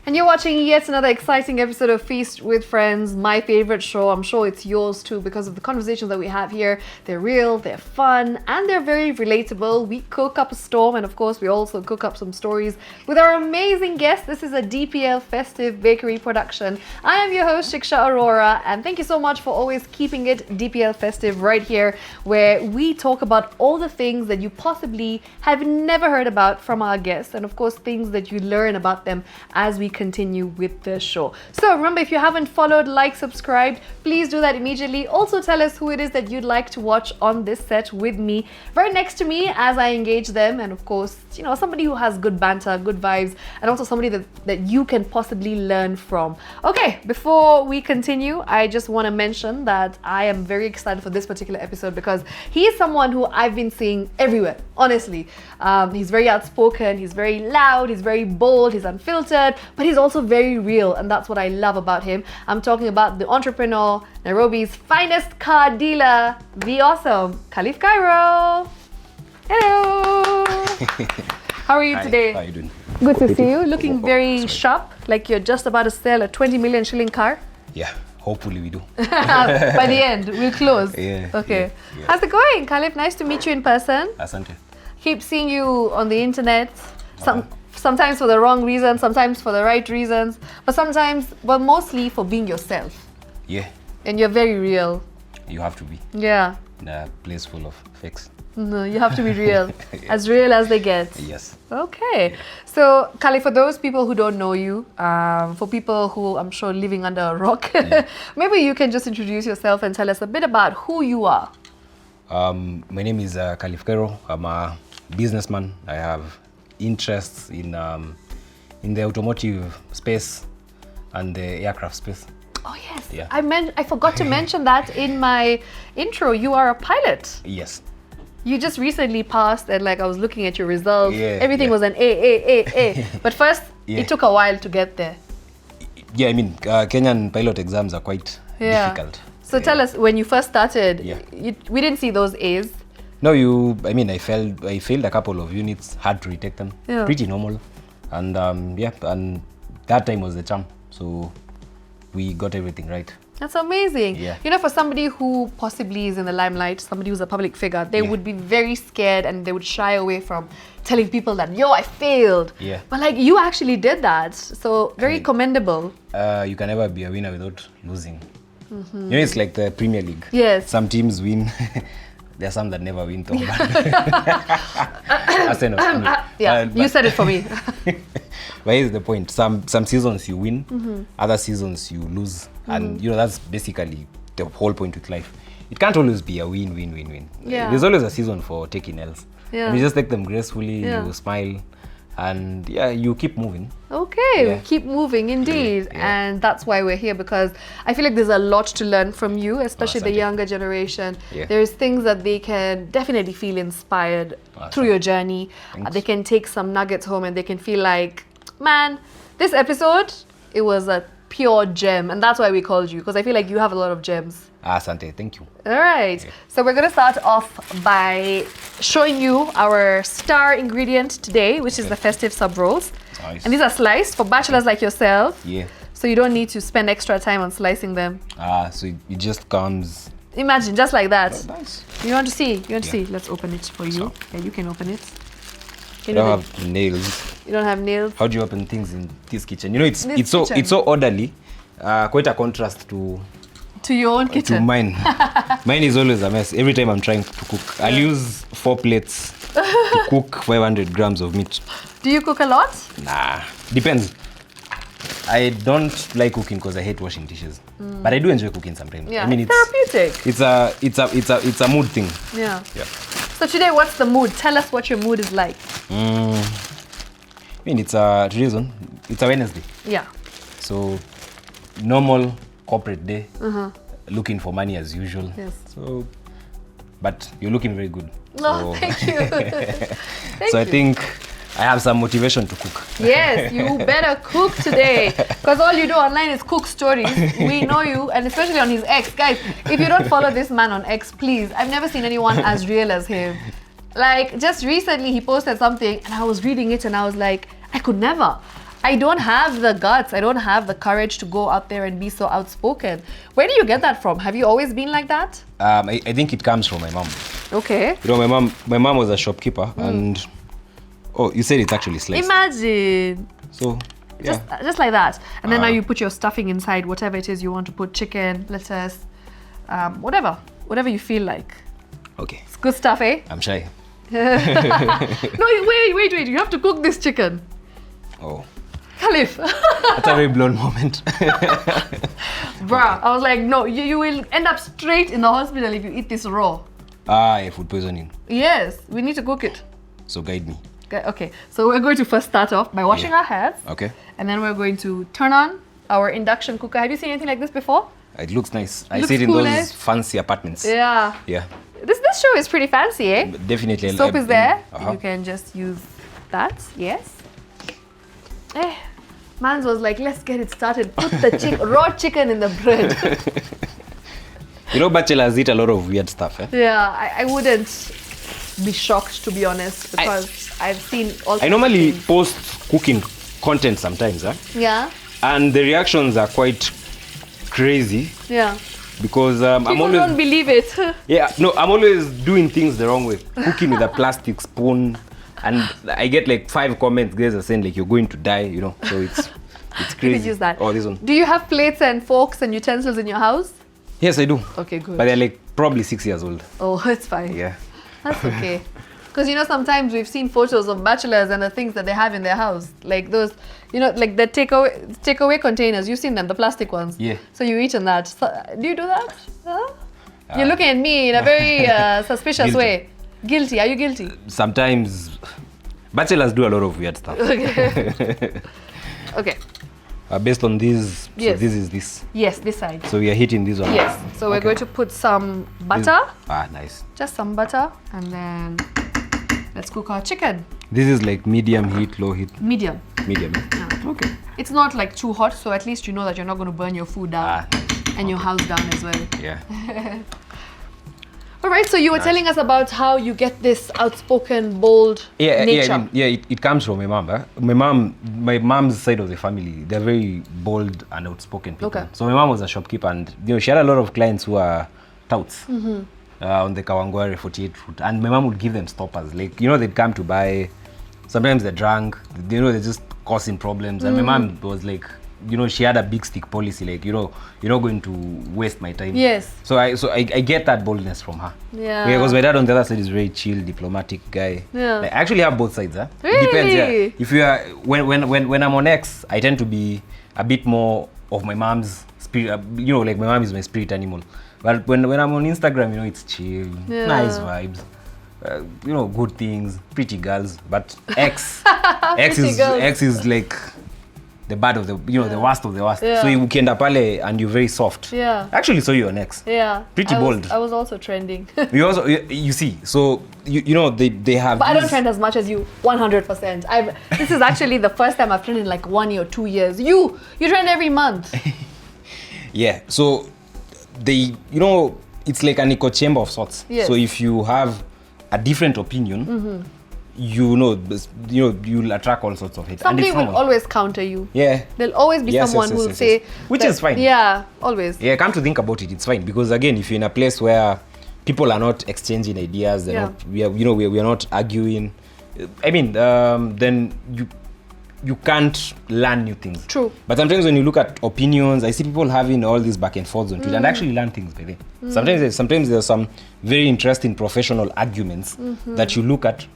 And you're watching yet another exciting episode of Feast with Friends, my favorite show. I'm sure it's yours too because of the conversations that we have here. They're real, they're fun, and they're very relatable. We cook up a storm, and of course we also cook up some stories with our amazing guests. This is a DPL Festive Bakery production. I am your host, Shiksha Aurora, and thank you so much for always keeping it DPL Festive right here, where we talk about all the things that you possibly have never heard about from our guests, and of course things that you learn about them as we continue with the show. So remember, if you haven't followed, like, subscribed, please do that immediately. Also tell us who it is that you'd like to watch on this set with me, right next to me as I engage them, and of course, you know, somebody who has good banter, good vibes, and also somebody that you can possibly learn from. Okay, before we continue, I just want to mention that I am very excited for this particular episode because he is someone who I've been seeing everywhere, honestly. He's very outspoken, he's very loud, he's very bold, he's unfiltered, but he's also very real, and that's what I love about him. I'm talking about the entrepreneur, Nairobi's finest car dealer, the awesome Khalif Kairo. Hello. How are you today? How are you doing? Good to see you. Looking very sharp, like you're just about to sell a 20 million shilling car. Yeah, hopefully we do. By the end, we'll close. Yeah. Okay. Yeah. How's it going, Khalif? Nice to meet you in person. Asante. Keep seeing you on the internet. Sometimes for the wrong reasons, sometimes for the right reasons, but sometimes, well, mostly for being yourself. Yeah, And you're very real. you have to be Yeah. in a place full of fakes. No, you have to be real. Yeah. As real as they get. Yes. Okay. So, Kali, for those people who don't know you, for people who I'm sure living under a rock, maybe you can just introduce yourself and tell us a bit about who you are. My name is Khalif Kairo. I'm a businessman. I have interests in the automotive space and the aircraft space. Oh yes, Yeah. I forgot to mention that in my intro. You are a pilot. Yes. You just recently passed, and like I was looking at your results, Yeah, everything yeah. was an A. But first, Yeah. it took a while to get there. Yeah, I mean, Kenyan pilot exams are quite Yeah. difficult. So tell us, when you first started, Yeah. we didn't see those A's. No, I failed a couple of units, had to retake them. Yeah. Pretty normal. And and that time was the charm. So we got everything right. That's amazing. Yeah. You know, for somebody who possibly is in the limelight, somebody who's a public figure, they Yeah. would be very scared and they would shy away from telling people that, yo, I failed. Yeah. But like, you actually did that. So very commendable. You can never be a winner without losing. You know, it's like the Premier League. Yes. Some teams win. There are some that never win. Arsenal. Yeah, you said it for me. But here's the point. Some seasons you win, other seasons you lose. And you know, that's basically the whole point with life. It can't always be a win. Yeah. There's always a season for taking L's. Yeah. And you just take them gracefully, Yeah. you smile, and yeah, you keep moving. Okay, Yeah. keep moving indeed. Yeah. And that's why we're here, because I feel like there's a lot to learn from you, especially the Asante. younger generation. Yeah. There's things that they can definitely feel inspired through Asante. your journey. Thanks. They can take some nuggets home and they can feel like, man, this episode, it was a pure gem. And that's why we called you, because I feel like you have a lot of gems. Asante, thank you. All right, so we're going to start off by showing you our star ingredient today, which is the festive sub rolls. Nice. And these are sliced for bachelors like yourself. Yeah. So you don't need to spend extra time on slicing them. So it just comes. Imagine, just like that. Nice. You want to see? You want to Yeah. see? Let's open it for you. So. Yeah, you can open it. I You don't know have nails. you don't have nails. How do you open things in this kitchen? You know, This it's kitchen. so orderly. Quite a contrast to To your own kitchen. mine. Mine is always a mess. Every time I'm trying to cook, I'll use 4 plates to cook 500 grams of meat. Do you cook a lot? Nah, depends. I don't like cooking because I hate washing dishes, but I do enjoy cooking sometimes. Yeah, I mean, it's therapeutic. it's a mood thing. Yeah. Yeah. So today, what's the mood? Tell us what your mood is like. I mean, it's a Wednesday. Yeah. So, normal corporate day, looking for money as usual. Yes. So, but you're looking very good. No, So- thank you. Thank so I you. think I have some motivation to cook. Yes, you better cook today, because all you do online is cook stories. We know you, and especially on his X. Guys, if you don't follow this man on X, please, I've never seen anyone as real as him. Like, just recently he posted something and I was reading it and I was like, I could never. I don't have the guts. I don't have the courage to go out there and be so outspoken. Where do you get that from? Have you always been like that? I think it comes from my mom. Okay. You know, my mom was a shopkeeper, and you said it's actually sliced. Imagine. So yeah. Just like that. And then now you put your stuffing inside, whatever it is you want to put, chicken, lettuce, whatever you feel like. Okay. It's good stuff, eh? I'm shy. No, wait. You have to cook this chicken. Oh. Khalif. That's a very blown moment. Bruh, I was like, no, you will end up straight in the hospital if you eat this raw. Yeah, food poisoning. Yes, we need to cook it. So guide me. Okay, so we're going to first start off by washing our hands. Okay. And then we're going to turn on our induction cooker. Have you seen anything like this before? It looks nice. I Looks see it in cool, those eh? fancy apartments. Yeah. Yeah. This show is pretty fancy, eh? Definitely. Soap is there. Uh-huh. You can just use that. Yes. Mans was like, let's get it started. Put the raw chicken in the bread. You know, bachelors eat a lot of weird stuff, eh? Yeah, I wouldn't be shocked, to be honest, because I've seen all. I normally post cooking content sometimes, huh? Yeah. And the reactions are quite crazy Yeah. because People I'm always don't believe it. I'm always doing things the wrong way. Cooking with a plastic spoon, and I get like 5 comments. Guys are saying like you're going to die, you know. So it's crazy. You could use that. Oh, this one. Do you have plates and forks and utensils in your house? Yes, I do. Okay, good. But they're like probably 6 years old. Oh, it's fine. Yeah. That's okay. Because, you know, sometimes we've seen photos of bachelors and the things that they have in their house. Like those, you know, like the takeaway containers. You've seen them, the plastic ones. Yeah. So you eat in that. So, do you do that? Huh? You're looking at me in a very suspicious Guilty. way. Guilty. Are you guilty? Sometimes bachelors do a lot of weird stuff. Okay. Okay. Based on this, Yes. so this is this. Yes, this side. So we are hitting this one. Yes. So we're Okay. going to put some butter. Nice. Just some butter. And then let's cook our chicken. This is like medium heat, low heat, Medium. medium. Okay. It's not like too hot, so at least you know that you're not going to burn your food down and your house down as well. Yeah. All right, so you were telling us about how you get this outspoken, bold nature. It comes from my mom. My mom's side of the family, they're very bold and outspoken people. Okay. So my mom was a shopkeeper, and you know she had a lot of clients who are touts on the Kawangware 48 route, and my mom would give them stoppers. Like, you know, they'd come to buy. Sometimes they're drunk. You know, they're just causing problems. And my mom was like, you know, she had a big stick policy, like, you know, you're not going to waste my time. Yes. So I get that boldness from her. Yeah. Because my dad on the other side is very chill, diplomatic guy. Yeah. Like, I actually have both sides, huh? Really? It depends, yeah. If you are when I'm on X, I tend to be a bit more of my mom's spirit. You know, like my mom is my spirit animal. But when I'm on Instagram, you know, it's chill, nice vibes. You know, good things, pretty girls. But X is like the bad of the, you know, the worst of the worst. Yeah. So you ukienda pale and you're very soft. Yeah. Actually, so you're next. Yeah. Pretty bold. I was also trending. You also, you see, so you know they have. But I don't trend as much as you, 100%. This is actually the first time I've trended in like 1 year or 2 years. You trend every month. Yeah. So you know, it's like an echo chamber of sorts. Yes. So if you have a different opinion, you'll attract all sorts of hate. Somebody and will it's always counter you. Yeah. There'll always be someone who will say, which that, is fine. Yeah, always. Yeah, come to think about it, it's fine, because again, if you're in a place where people are not exchanging ideas, we are not arguing. I mean, then you can't learn new things. True. But sometimes when you look at opinions, I see people having all these back and forths on Twitter and actually learn things by them. Sometimes there's some very interesting professional arguments that you look at.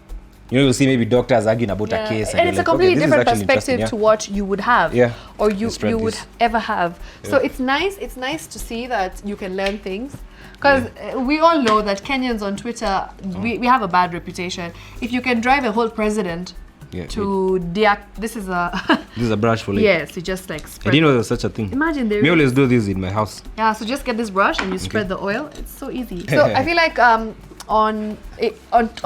You know, you'll see maybe doctors arguing about a case. And it's a completely different perspective to what you would have. Yeah. Or you would ever have. So Yeah. it's nice to see that you can learn things. Because we all know that Kenyans on Twitter, we have a bad reputation. If you can drive a whole president to this is a this is a brush for like. yes, you just like I spread. didn't know there was such a thing. Imagine there We is. always do this in my house. Yeah, so just get this brush and you spread the oil. It's so easy. So I feel like on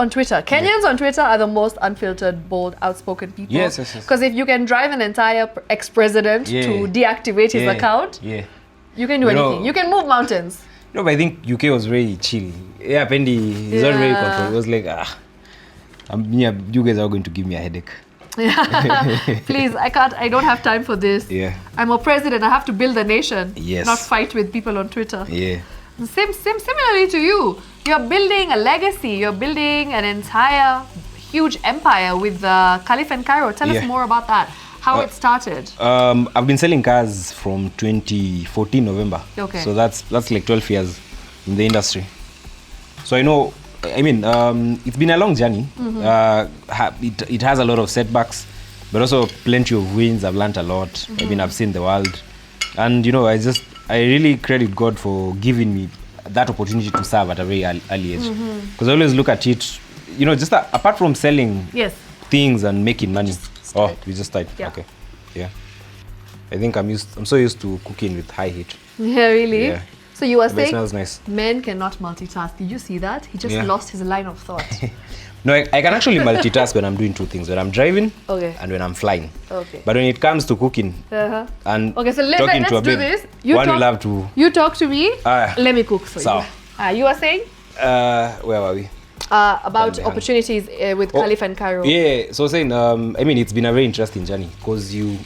Twitter, Kenyans on Twitter are the most unfiltered, bold, outspoken people. Yes. Because if you can drive an entire ex-president to deactivate his account, you can do anything. You can move mountains. No, but I think UK was very chill. Yeah, Pendi is not very controlled. It was like, you guys are going to give me a headache. Please, I don't have time for this. Yeah. I'm a president. I have to build a nation. Yes. Not fight with people on Twitter. Yeah. Similarly to you, you're building a legacy. You're building an entire huge empire with Khalif and Kairo. Tell us more about that. How it started. I've been selling cars from 2014 November. Okay. So that's like 12 years in the industry. So I know, I mean, it's been a long journey. It has a lot of setbacks, but also plenty of wins. I've learned a lot. I mean, I've seen the world. And, you know, I really credit God for giving me that opportunity to serve at a very early age. Because I always look at it, you know, just apart from selling things and making money. We just started. Yeah. Okay. Yeah. I think I'm so used to cooking with high heat. Yeah, really? Yeah. So you were But it saying smells nice. men cannot multitask. Did you see that? He just lost his line of thought. No, I can actually multitask when I'm doing two things. When I'm driving and when I'm flying. Okay. But when it comes to cooking and so talking let's to a do babe, this. one will have to... You talk to me, let me cook for you. You were saying? Where were we? About opportunities with Khalif and Kairo. Yeah, so saying, I mean, it's been a very interesting journey because you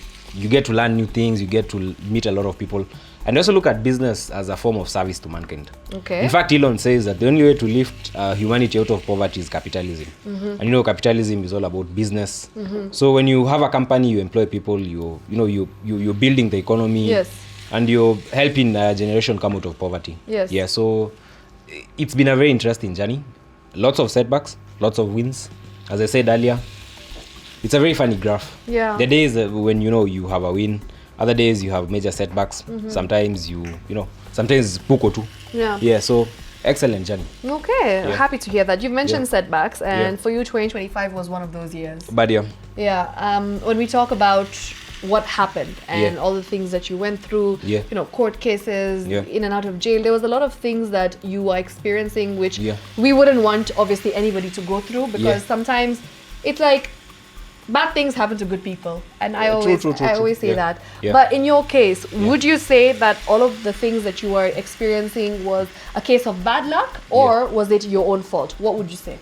get to learn new things, you get to meet a lot of people, and also look at business as a form of service to mankind. Okay. In fact, Elon says that the only way to lift humanity out of poverty is capitalism. And you know, capitalism is all about business. So when you have a company, you employ people, you're building the economy, and you're helping a generation come out of poverty. Yes. Yeah, so it's been a very interesting journey. Lots of setbacks, lots of wins. As I said earlier, it's a very funny graph. Yeah. The days when you have a win, other days you have major setbacks. Sometimes sometimes puko too. Yeah. Yeah. So excellent journey. Okay. Yeah. Happy to hear that. You've mentioned setbacks, and for you, 2025 was one of those years. But yeah. When we talk about what happened and all the things that you went through, court cases, in and out of jail, there was a lot of things that you are experiencing which we wouldn't want obviously anybody to go through, because sometimes it's like bad things happen to good people, and I always say that. But in your case, would you say that all of the things that you were experiencing was a case of bad luck, or was it your own fault? What would you say?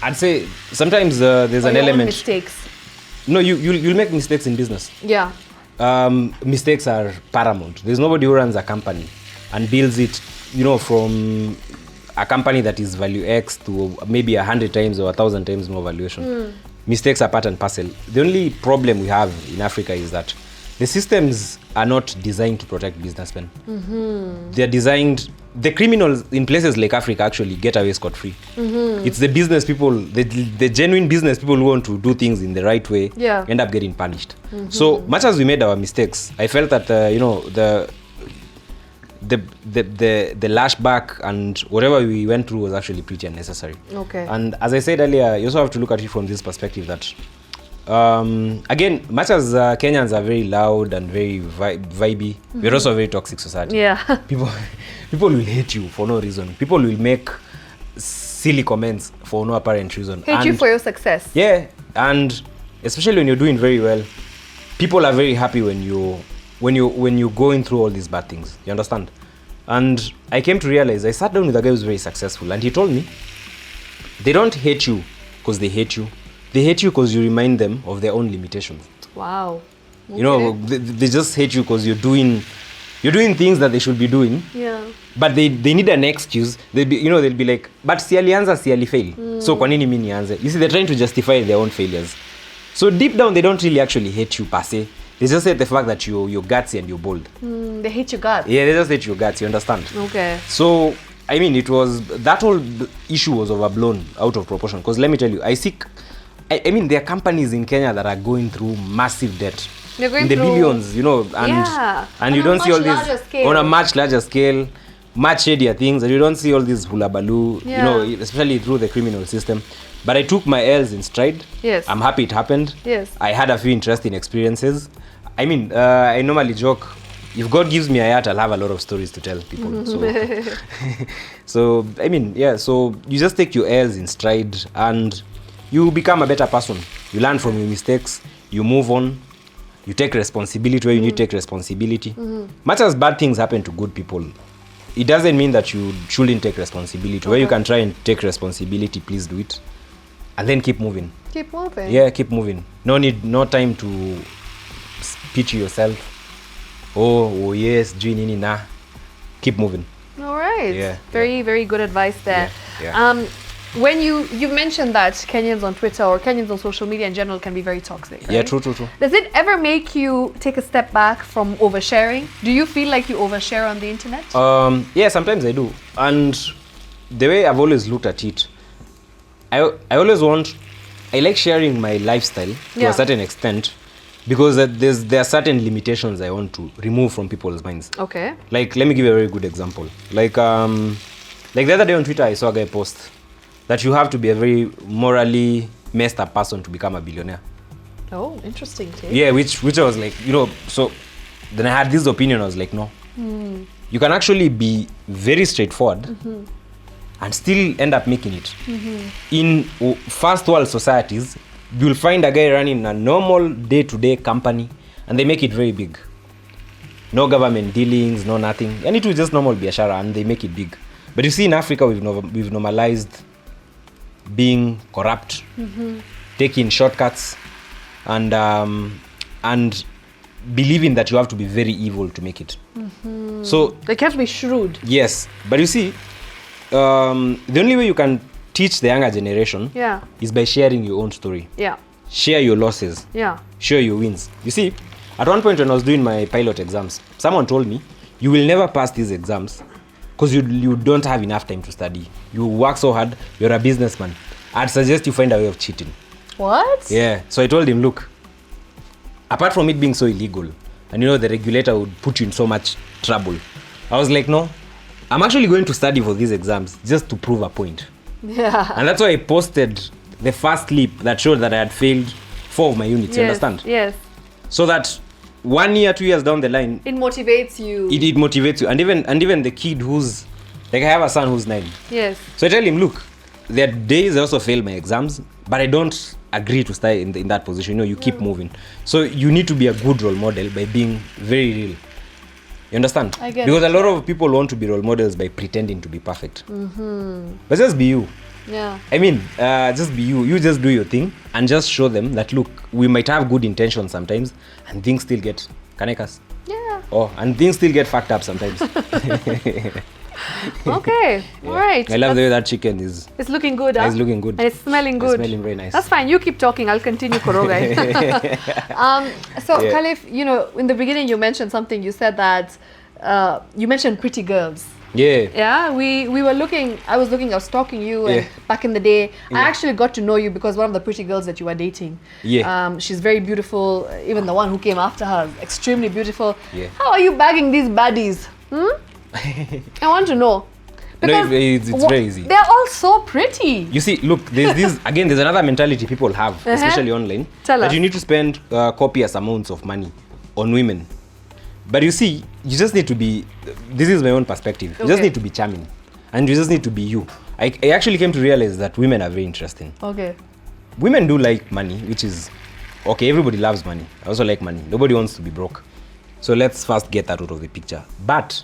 I'd say sometimes there's an element mistakes. No, you'll make mistakes in business. Yeah. Mistakes are paramount. There's nobody who runs a company and builds it, from a company that is value X to maybe 100 times or 1,000 times more valuation. Mistakes are part and parcel. The only problem we have in Africa is that the systems are not designed to protect businessmen. They're designed... The criminals in places like Africa actually get away scot-free. It's the business people, the genuine business people who want to do things in the right way end up getting punished. So much as we made our mistakes, I felt that the lashback and whatever we went through was actually pretty unnecessary. Okay. And as I said earlier, you also have to look at it from this perspective that again, much as Kenyans are very loud and very vibey, we're also a very toxic society. Yeah. People will hate you for no reason. People will make silly comments for no apparent reason. Hate you for your success. Yeah, and especially when you're doing very well, people are very happy when you're going through all these bad things. You understand? And I came to realize, I sat down with a guy who's very successful, and he told me, they don't hate you because they hate you. They hate you because you remind them of their own limitations. Wow. Okay. They just hate you because you're doing things that they should be doing. Yeah. But they need an excuse. They'll be like, but si alianza si alifail. So kwa nini mimi nianze? You see, they're trying to justify their own failures. So deep down, they don't really actually hate you per se. They just hate the fact that you're gutsy and you're bold. They hate your guts. Yeah, they just hate your guts. You understand? Okay. So I mean, that whole issue was overblown out of proportion. Because let me tell you, I mean, there are companies in Kenya that are going through massive debt. They're going in the through billions, and you don't see all this on a much larger scale, much shadier things, and you don't see all this hulabaloo, especially through the criminal system. But I took my L's in stride. Yes. I'm happy it happened. Yes. I had a few interesting experiences. I mean, I normally joke, if God gives me a yacht, I'll have a lot of stories to tell people. So I mean, so you just take your L's in stride and you become a better person. You learn from your mistakes, you move on, you take responsibility where you need to take responsibility. Much as bad things happen to good people, it doesn't mean that you shouldn't take responsibility. Where you can try and take responsibility, please do it. And then keep moving. keep moving. Yeah, keep moving. No time to pitch yourself. Oh yes, nini na. Keep moving. All right. Yeah. Very good advice there. Yeah. When you mentioned that Kenyans on Twitter or Kenyans on social media in general can be very toxic, right? Yeah, true. Does it ever make you take a step back from oversharing? Do you feel like you overshare on the internet? Yeah, sometimes I do. And the way I've always looked at it, I like sharing my lifestyle to a certain extent, because there are certain limitations I want to remove from people's minds. Okay. Like, let me give you a very good example. Like the other day on Twitter, I saw a guy post that you have to be a very morally messed up person to become a billionaire. Oh, interesting take. Yeah, which I was like, so then I had this opinion. I was like, no. You can actually be very straightforward and still end up making it. In first world societies, you'll find a guy running a normal day-to-day company and they make it very big. No government dealings, no nothing. And it was just normal biashara and they make it big. But you see, in Africa, we've normalized being corrupt, taking shortcuts, and believing that you have to be very evil to make it. So like you have to be shrewd. Yes, but you see, the only way you can teach the younger generation is by sharing your own story. Yeah. Share your losses. Yeah. Share your wins. You see, at one point when I was doing my pilot exams, someone told me, you will never pass these exams because you don't have enough time to study. You work so hard, you're a businessman. I'd suggest you find a way of cheating. What? Yeah. So I told him, look, apart from it being so illegal, and the regulator would put you in so much trouble, I was like, no, I'm actually going to study for these exams just to prove a point. Yeah. And that's why I posted the first clip that showed that I had failed 4 of my units. You understand? Yes. So that 1 year, 2 years down the line, it motivates you. It motivates you. And even the kid who's like, I have a son who's 9. Yes. So I tell him, look, there are days I also fail my exams, but I don't agree to stay in that position. You keep moving. So you need to be a good role model by being very real. You understand? I get because it. a lot of people want to be role models by pretending to be perfect. But just be you. Yeah. I mean, just be you. You just do your thing and just show them that, look, we might have good intentions sometimes and things still get kanekas. Yeah. Oh, and things still get fucked up sometimes. Okay. All right. I love the way that chicken is. It's looking good, huh? It's looking good. And it's smelling good. It's smelling very nice. That's fine. You keep talking. I'll continue, Korogai. Khalif, in the beginning you mentioned something. You said that you mentioned pretty girls. Yeah. Yeah, we were looking, I was stalking you and back in the day. I actually got to know you because one of the pretty girls that you were dating. Yeah. She's very beautiful. Even the one who came after her, extremely beautiful. Yeah. How are you bagging these baddies? I want to know. Because it's very easy. They're all so pretty. You see, look, there's another mentality people have, especially online, that you need to spend copious amounts of money on women. But you see, you just need to be, this is my own perspective, you just need to be charming. And you just need to be you. I actually came to realize that women are very interesting. Okay. Women do like money, which is, okay, everybody loves money. I also like money. Nobody wants to be broke. So let's first get that out of the picture. But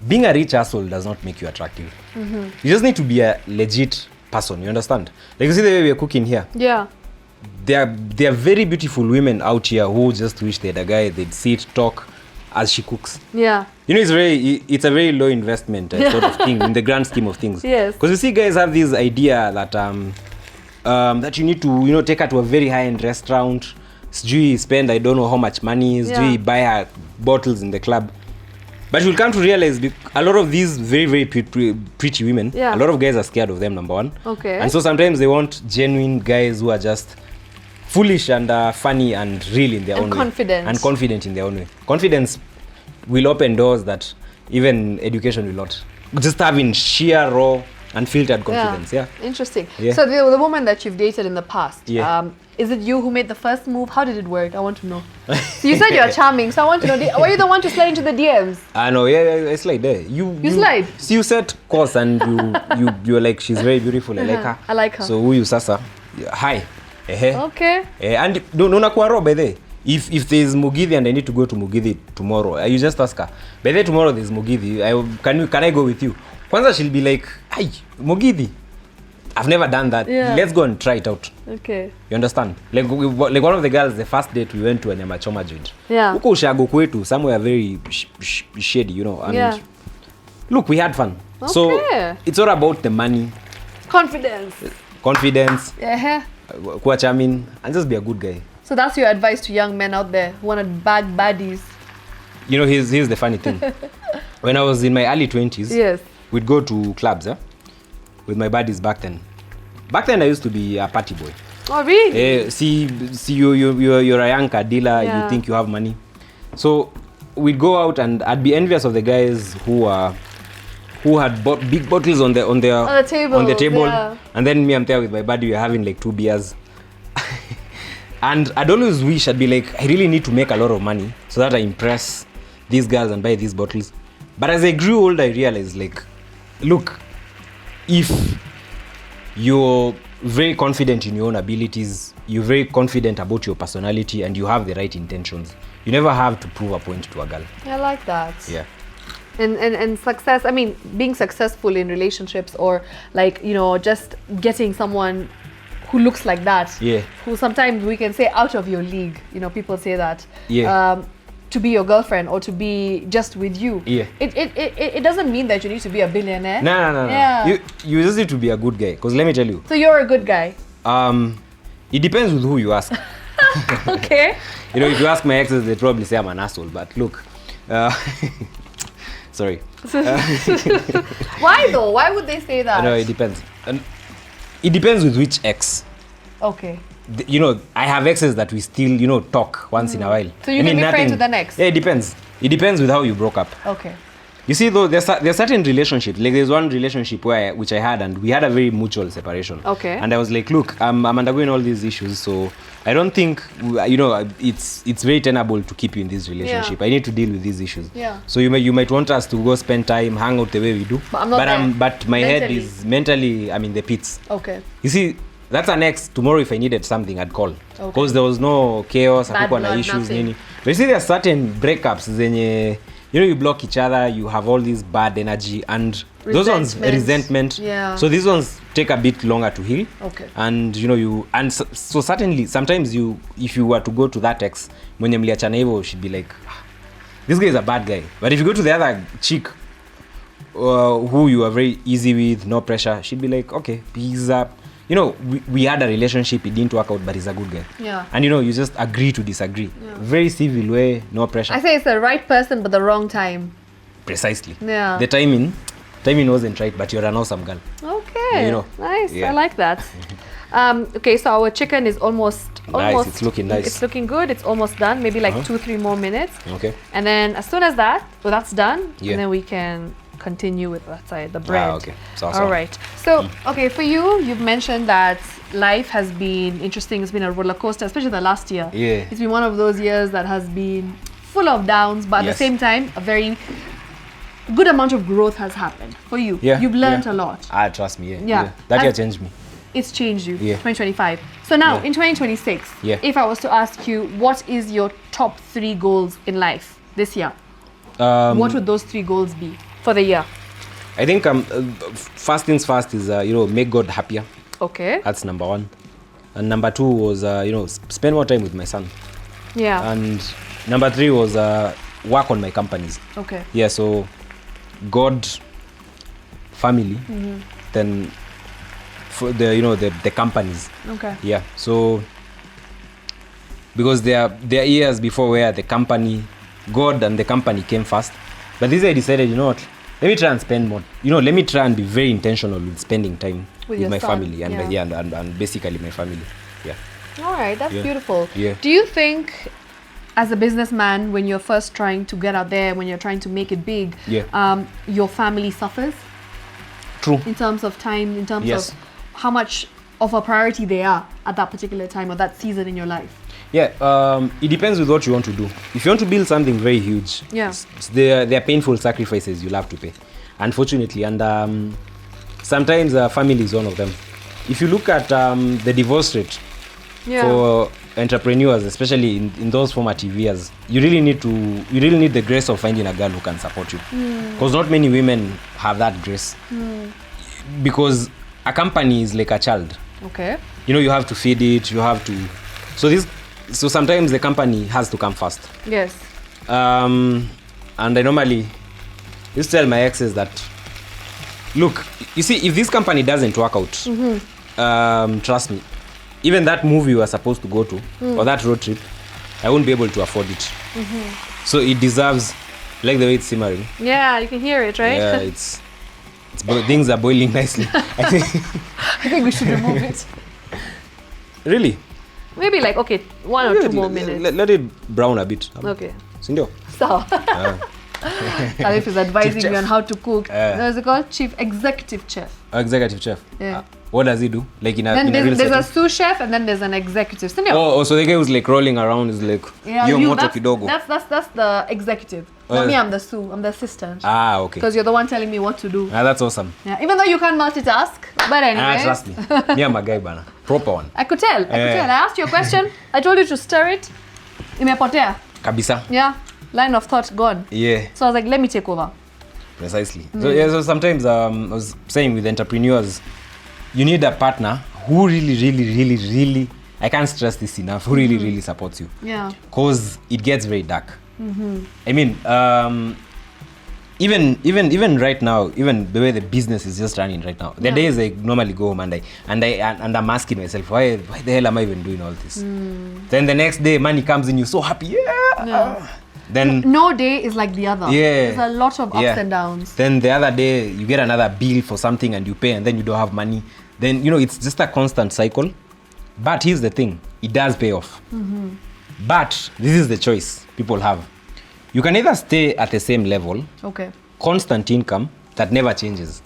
being a rich asshole does not make you attractive. You just need to be a legit person, you understand? Like you see the way we're cooking here? Yeah. There are very beautiful women out here who just wish they had a guy, they'd sit, talk as she cooks. Yeah. It's a very low investment sort of thing in the grand scheme of things. Yes. Because you see guys have this idea that that you need to take her to a very high-end restaurant, sijui spend I don't know how much money, sijui buy her bottles in the club. But you'll come to realize a lot of these very, very pretty women, a lot of guys are scared of them, number one. Okay. And so sometimes they want genuine guys who are just foolish and funny and real in their own confident. way. And confident in their own way. Confidence will open doors that even education will not. Just having sheer, raw, unfiltered confidence. Yeah. Interesting. Yeah. So the woman that you've dated in the past, Yeah. Is it you who made the first move? How did it work? I want to know. So you said you're charming, so I want to know. Were you the one to slide into the DMs? No, I slide there. You slide? So you set course and you're like, she's very beautiful. I like her. I like her. So who you sasa? Hi. Okay. And no nakuwa by the if there's Mugithi and I need to go to Mugithi tomorrow, you just ask her. By the tomorrow there's Mugithi. Can I go with you? Kwanza she'll be like, "Hi, Mugithi." I've never done that. Yeah. Let's go and try it out. Okay. You understand? Like one of the girls, the first date we went to a nyama choma joint. Yeah. Huko ushago kwetu, somewhere very shady, you know. And Yeah. look, we had fun. Okay. So it's all about the money, Confidence. Yeah. kuwa charming, and just be a good guy. So that's your advice to young men out there who want to bag baddies. You know, here's the funny thing. When I was in my early 20s, Yes. we'd go to clubs, with my buddies back then. Back then, I used to be a party boy. Oh, really? See, you're a young car dealer. Yeah. You think you have money, so we'd go out, and I'd be envious of the guys who had bought big bottles on the table, yeah. And then me, I'm there with my buddy. We're having like 2 beers, and I'd always wish I'd be like, I really need to make a lot of money so that I impress these girls and buy these bottles. But as I grew older, I realized, like, look, if you're very confident in your own abilities, you're very confident about your personality, and you have the right intentions, you never have to prove a point to a girl. I like that. Yeah. And success, I mean, being successful in relationships, or like, you know, just getting someone who looks like that. Yeah. Who sometimes we can say out of your league, you know, people say that. Yeah. To be your girlfriend or to be just with you. Yeah. It doesn't mean that you need to be a billionaire. No. Yeah. You just need to be a good guy. Because let me tell you. So you're a good guy. It depends with who you ask. Okay. You know, if you ask my exes, they'd probably say I'm an asshole. But look, sorry. Why though? Why would they say that? No, it depends. And it depends with which ex. Okay. You know, I have exes that we still, you know, talk once in a while. So you can be friends with an ex? Yeah, it depends. It depends with how you broke up. Okay. You see, though, there's certain relationships. Like, there's one relationship which I had, and we had a very mutual separation. Okay. And I was like, look, I'm undergoing all these issues, so I don't think, you know, it's very tenable to keep you in this relationship. Yeah. I need to deal with these issues. Yeah. So you might want us to go spend time, hang out the way we do. But I'm not there. But my head Mentally. is mentally, I'm in the pits. Okay. You see, that's an ex. Tomorrow, if I needed something, I'd call. Okay. Because there was no chaos, Bad hakukuwa na blood, issues, nothing. nini. But you see, there are certain breakups zenye, you know, you block each other, you have all this bad energy, and those ones, resentment. Yeah. So these ones take a bit longer to heal. Okay. And, you know, so certainly, sometimes if you were to go to that ex, mwenye mliachana hivyo, she'd be like, this guy is a bad guy. But if you go to the other chick, who you are very easy with, no pressure, she'd be like, okay, he's you know, we had a relationship, it didn't work out, but he's a good guy. Yeah. And, you know, you just agree to disagree. Yeah. Very civil way, no pressure. I say it's the right person, but the wrong time. Precisely. Yeah. The timing wasn't right, but you're an awesome girl. Okay. You know. Nice. Yeah. I like that. Okay, so our chicken is almost. Nice. It's looking nice. It's looking good. It's almost done. Maybe like 2-3 more minutes. Okay. And then as soon as that's done, Yeah. and then we can continue with that side, the bread. Okay. So awesome. All right. So, okay, for you, you've mentioned that life has been interesting. It's been a roller coaster, especially the last year. Yeah. It's been one of those years that has been full of downs, but at the same time, a very good amount of growth has happened for you. Yeah. You've learned a lot. Trust me. Yeah. That year And changed me. it's changed you. Yeah. 2025. So now, Yeah. in 2026, Yeah. if I was to ask you, what is your top 3 goals in life this year? What would those 3 goals be for the year? I think first things first is you know, make God happier. Okay. That's number 1. And number 2 was you know, spend more time with my son. Yeah. And number 3 was work on my companies. Okay. Yeah, so God, family, then for the, you know, the companies. Okay. Yeah, so because there are years before where the company, God and the company came first, but this year I decided, you know what, let me try and spend more, you know, let me try and be very intentional with spending time with your my son. family and and basically my family. Yeah. All right, that's Yeah. beautiful. Yeah. Do you think, as a businessman, when you're first trying to get out there, when you're trying to make it big, your family suffers? True. In terms of time, in terms Yes. of how much of a priority they are at that particular time or that season in your life? Yeah, it depends with what you want to do. If you want to build something very huge, there are painful sacrifices you'll have to pay, unfortunately. And sometimes family is one of them. If you look at the divorce rate for entrepreneurs, especially in those formative years, you really need the grace of finding a girl who can support you. Because not many women have that grace. Because a company is like a child. Okay. You know, you have to feed it, you have to... So sometimes the company has to come first. Yes. And I normally used to tell my exes that, look, you see, if this company doesn't work out, trust me, even that movie you were supposed to go to, or that road trip, I won't be able to afford it. So it deserves, like the way it's simmering. Yeah, you can hear it, right? Yeah, things are boiling nicely. I think we should remove it. Really? Maybe like, okay, 1 or 2 more minutes. Let it brown a bit. Okay. Sindio? So, Khalif is advising you on how to cook. What is it called? Chief Executive Chef. Executive Chef. Yeah. What does he do? Like in a Then real there's a setting? sous chef and then there's an executive. Sindio? Oh, so the guy who's like rolling around is like, yo moto kidogo. That's the executive. Not me, I'm the sous. I'm the assistant. Ah, okay. Because you're the one telling me what to do. That's awesome. Yeah, even though you can't multitask, but anyway. Trust me. Me, I'm a guy, bana. Proper one. I could tell. I asked you a question. I told you to stir it. Imepotea. Kabisa. Yeah. Line of thought gone. Yeah. So I was like, let me take over. Precisely. So sometimes I was saying with entrepreneurs, you need a partner who really, I can't stress this enough, who really supports you. Yeah. Because it gets very dark. I mean, even right now, even the way the business is just running right now, the days I normally go home and I'm asking myself, why the hell am I even doing all this? Then the next day, money comes in, you're so happy. Then no day is like the other. There's a lot of ups and downs. Then the other day, you get another bill for something and you pay, and then you don't have money. Then, you know, it's just a constant cycle. But here's the thing, it does pay off. But this is the choice people have. You can either stay at the same level, constant income that never changes,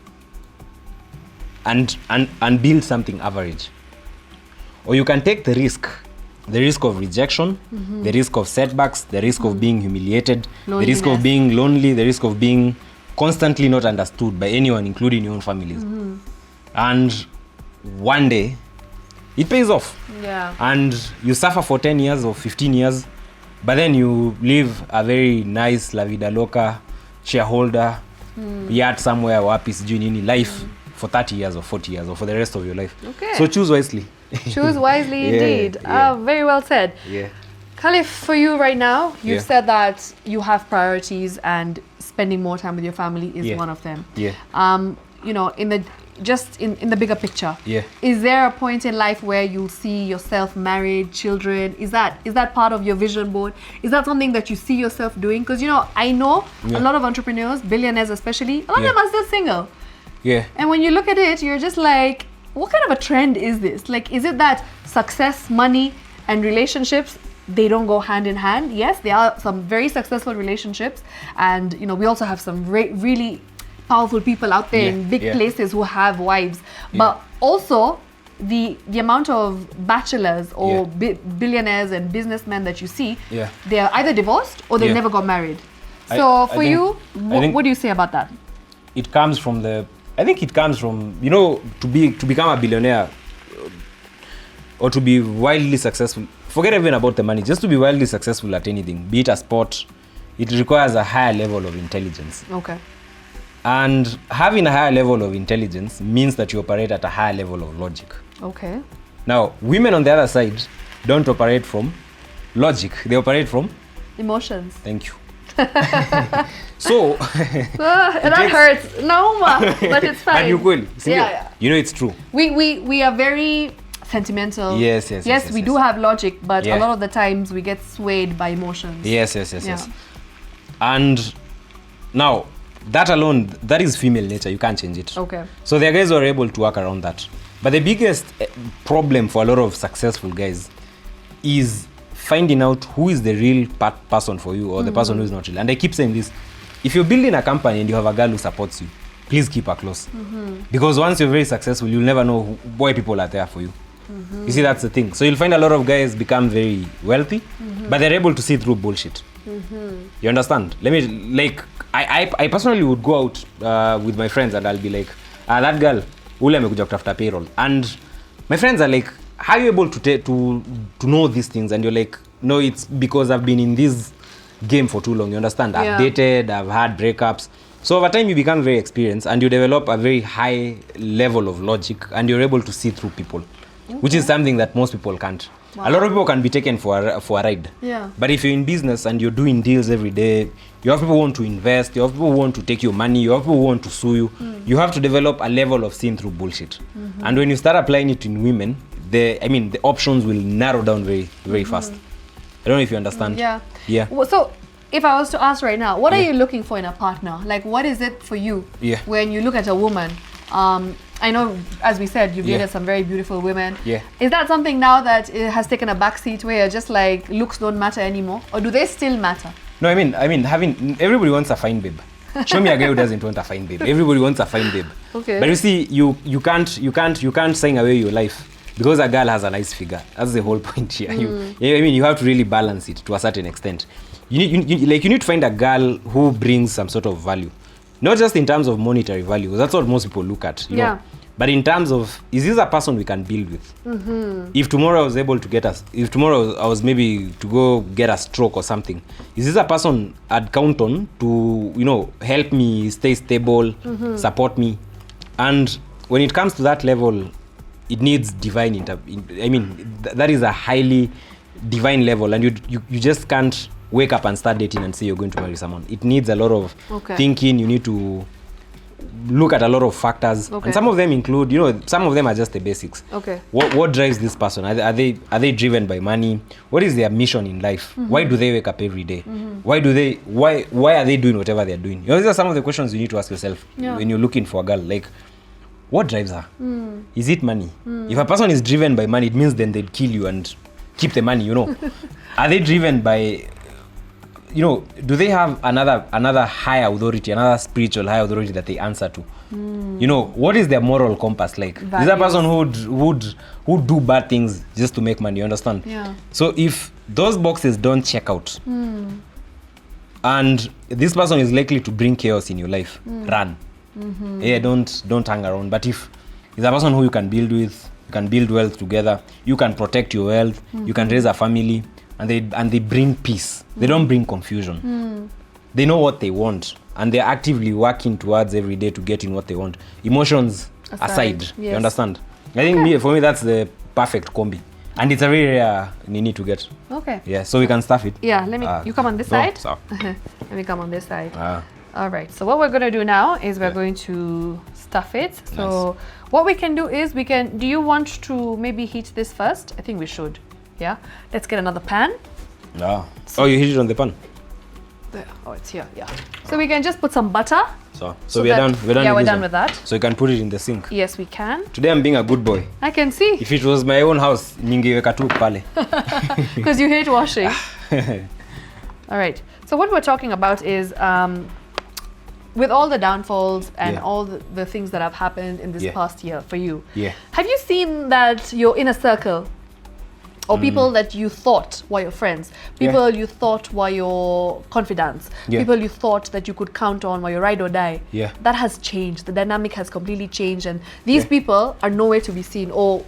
and build something average. Or you can take the risk of rejection, the risk of setbacks, the risk of being humiliated, the risk of being lonely, the risk of being constantly not understood by anyone, including your own families. And one day, it pays off. Yeah. And you suffer for 10 years or 15 years, but then you live a very nice La Vida Loca shareholder yacht somewhere wapi sijui nini life for 30 years or 40 years or for the rest of your life. Okay. So choose wisely. Choose wisely indeed. Very well said. Yeah. Khalif, for you right now, you've said that you have priorities and spending more time with your family is one of them. Yeah. You know, in the bigger picture, is there a point in life where you'll see yourself married, children? Is that part of your vision board? Is that something that you see yourself doing? Because, you know, I know a lot of entrepreneurs, billionaires especially, a lot of them are still single. Yeah. And when you look at it, you're just like, what kind of a trend is this? Like, is it that success, money, and relationships, they don't go hand in hand? Yes, there are some very successful relationships, and, you know, we also have some really powerful people out there in big places who have wives, but also the amount of bachelors or billionaires and businessmen that you see, they are either divorced or they never got married. So for you, what do you say about that? It comes from you know, to become a billionaire or to be wildly successful, forget even about the money, just to be wildly successful at anything, be it a sport, it requires a higher level of intelligence. Okay. And having a higher level of intelligence means that you operate at a higher level of logic. Okay. Now, women on the other side don't operate from logic. They operate from emotions. Thank you. So that hurts. No, but it's fine. And you will. You know it's true. We are very sentimental. Yes, we do have logic, but a lot of the times we get swayed by emotions. Yes. And now, that alone, that is female nature. You can't change it. Okay. So there are guys who are able to work around that. But the biggest problem for a lot of successful guys is finding out who is the real person for you or the person who is not real. And I keep saying this. If you're building a company and you have a girl who supports you, please keep her close. Because once you're very successful, you'll never know why people are there for you. You see, that's the thing. So you'll find a lot of guys become very wealthy, but they're able to see through bullshit. You understand? I personally would go out with my friends and I'll be like, that girl, ule amekuja kutafuta payroll. And my friends are like, how are you able to know these things? And you're like, no, it's because I've been in this game for too long. You understand? I've dated, I've had breakups. So over time you become very experienced and you develop a very high level of logic and you're able to see through people, which is something that most people can't. A lot of people can be taken for a ride. Yeah. But if you're in business and you're doing deals every day, you have people who want to invest, you have people who want to take your money, you have people who want to sue you. You have to develop a level of seeing through bullshit. And when you start applying it in women, the options will narrow down very, very fast. I don't know if you understand. Yeah. Well, so if I was to ask right now, what are you looking for in a partner? Like, what is it for you when you look at a woman? I know, as we said, you've dated some very beautiful women. Yeah. Is that something now that it has taken a backseat where you're just like looks don't matter anymore, or do they still matter? No, I mean, having everybody wants a fine babe. Show me a guy who doesn't want a fine babe. Everybody wants a fine babe. Okay. But you see, you can't sign away your life because a girl has a nice figure. That's the whole point here. You have to really balance it to a certain extent. You need to find a girl who brings some sort of value. Not just in terms of monetary value. That's what most people look at, you know. But in terms of, is this a person we can build with? If tomorrow I was able to if tomorrow I was maybe to go get a stroke or something, is this a person I'd count on to, help me stay stable, support me? And when it comes to that level, it needs divine that is a highly divine level, and you just can't wake up and start dating and say you're going to marry someone. It needs a lot of thinking. You need to look at a lot of factors, and some of them include, some of them are just the basics. What drives this person? Are they driven by money? What is their mission in life? Why do they wake up every day? Why are they doing whatever they're doing? These are some of the questions you need to ask yourself when you're looking for a girl. Like, what drives her? Is it money? If a person is driven by money, it means then they'd kill you and keep the money. Are they driven by, do they have another higher authority, another spiritual higher authority that they answer to? What is their moral compass like? Values. Is that person who would do bad things just to make money? You understand? Yeah. So if those boxes don't check out, and this person is likely to bring chaos in your life, run. Yeah, don't hang around. But if it's a person who you can build with, you can build wealth together, you can protect your wealth, you can raise a family, and they bring peace. They don't bring confusion. They know what they want, and they're actively working towards every day to get in what they want. Emotions aside. You understand? I think for me that's the perfect combi, and it's a very rare need to get. Okay. Yeah, so we can stuff it. Yeah, you come on this side. Let me come on this side. All right, so what we're going to do now is we're going to stuff it. So what we can do is do you want to maybe heat this first? I think we should. Yeah, let's get another pan. Oh, you heat it on the pan? There. Oh, it's here. Yeah. So we can just put some butter. So we're done. Yeah, we're done with that. So you can put it in the sink. Yes, we can. Today I'm being a good boy. I can see. If it was my own house, ningeweka tu pale. Because you hate washing. All right. So what we're talking about is with all the downfalls and all the things that have happened in this past year for you. Have you seen that your inner circle, or people that you thought were your friends, people you thought were your confidants, people you thought that you could count on were your ride or die, that has changed. The dynamic has completely changed, and these people are nowhere to be seen. Or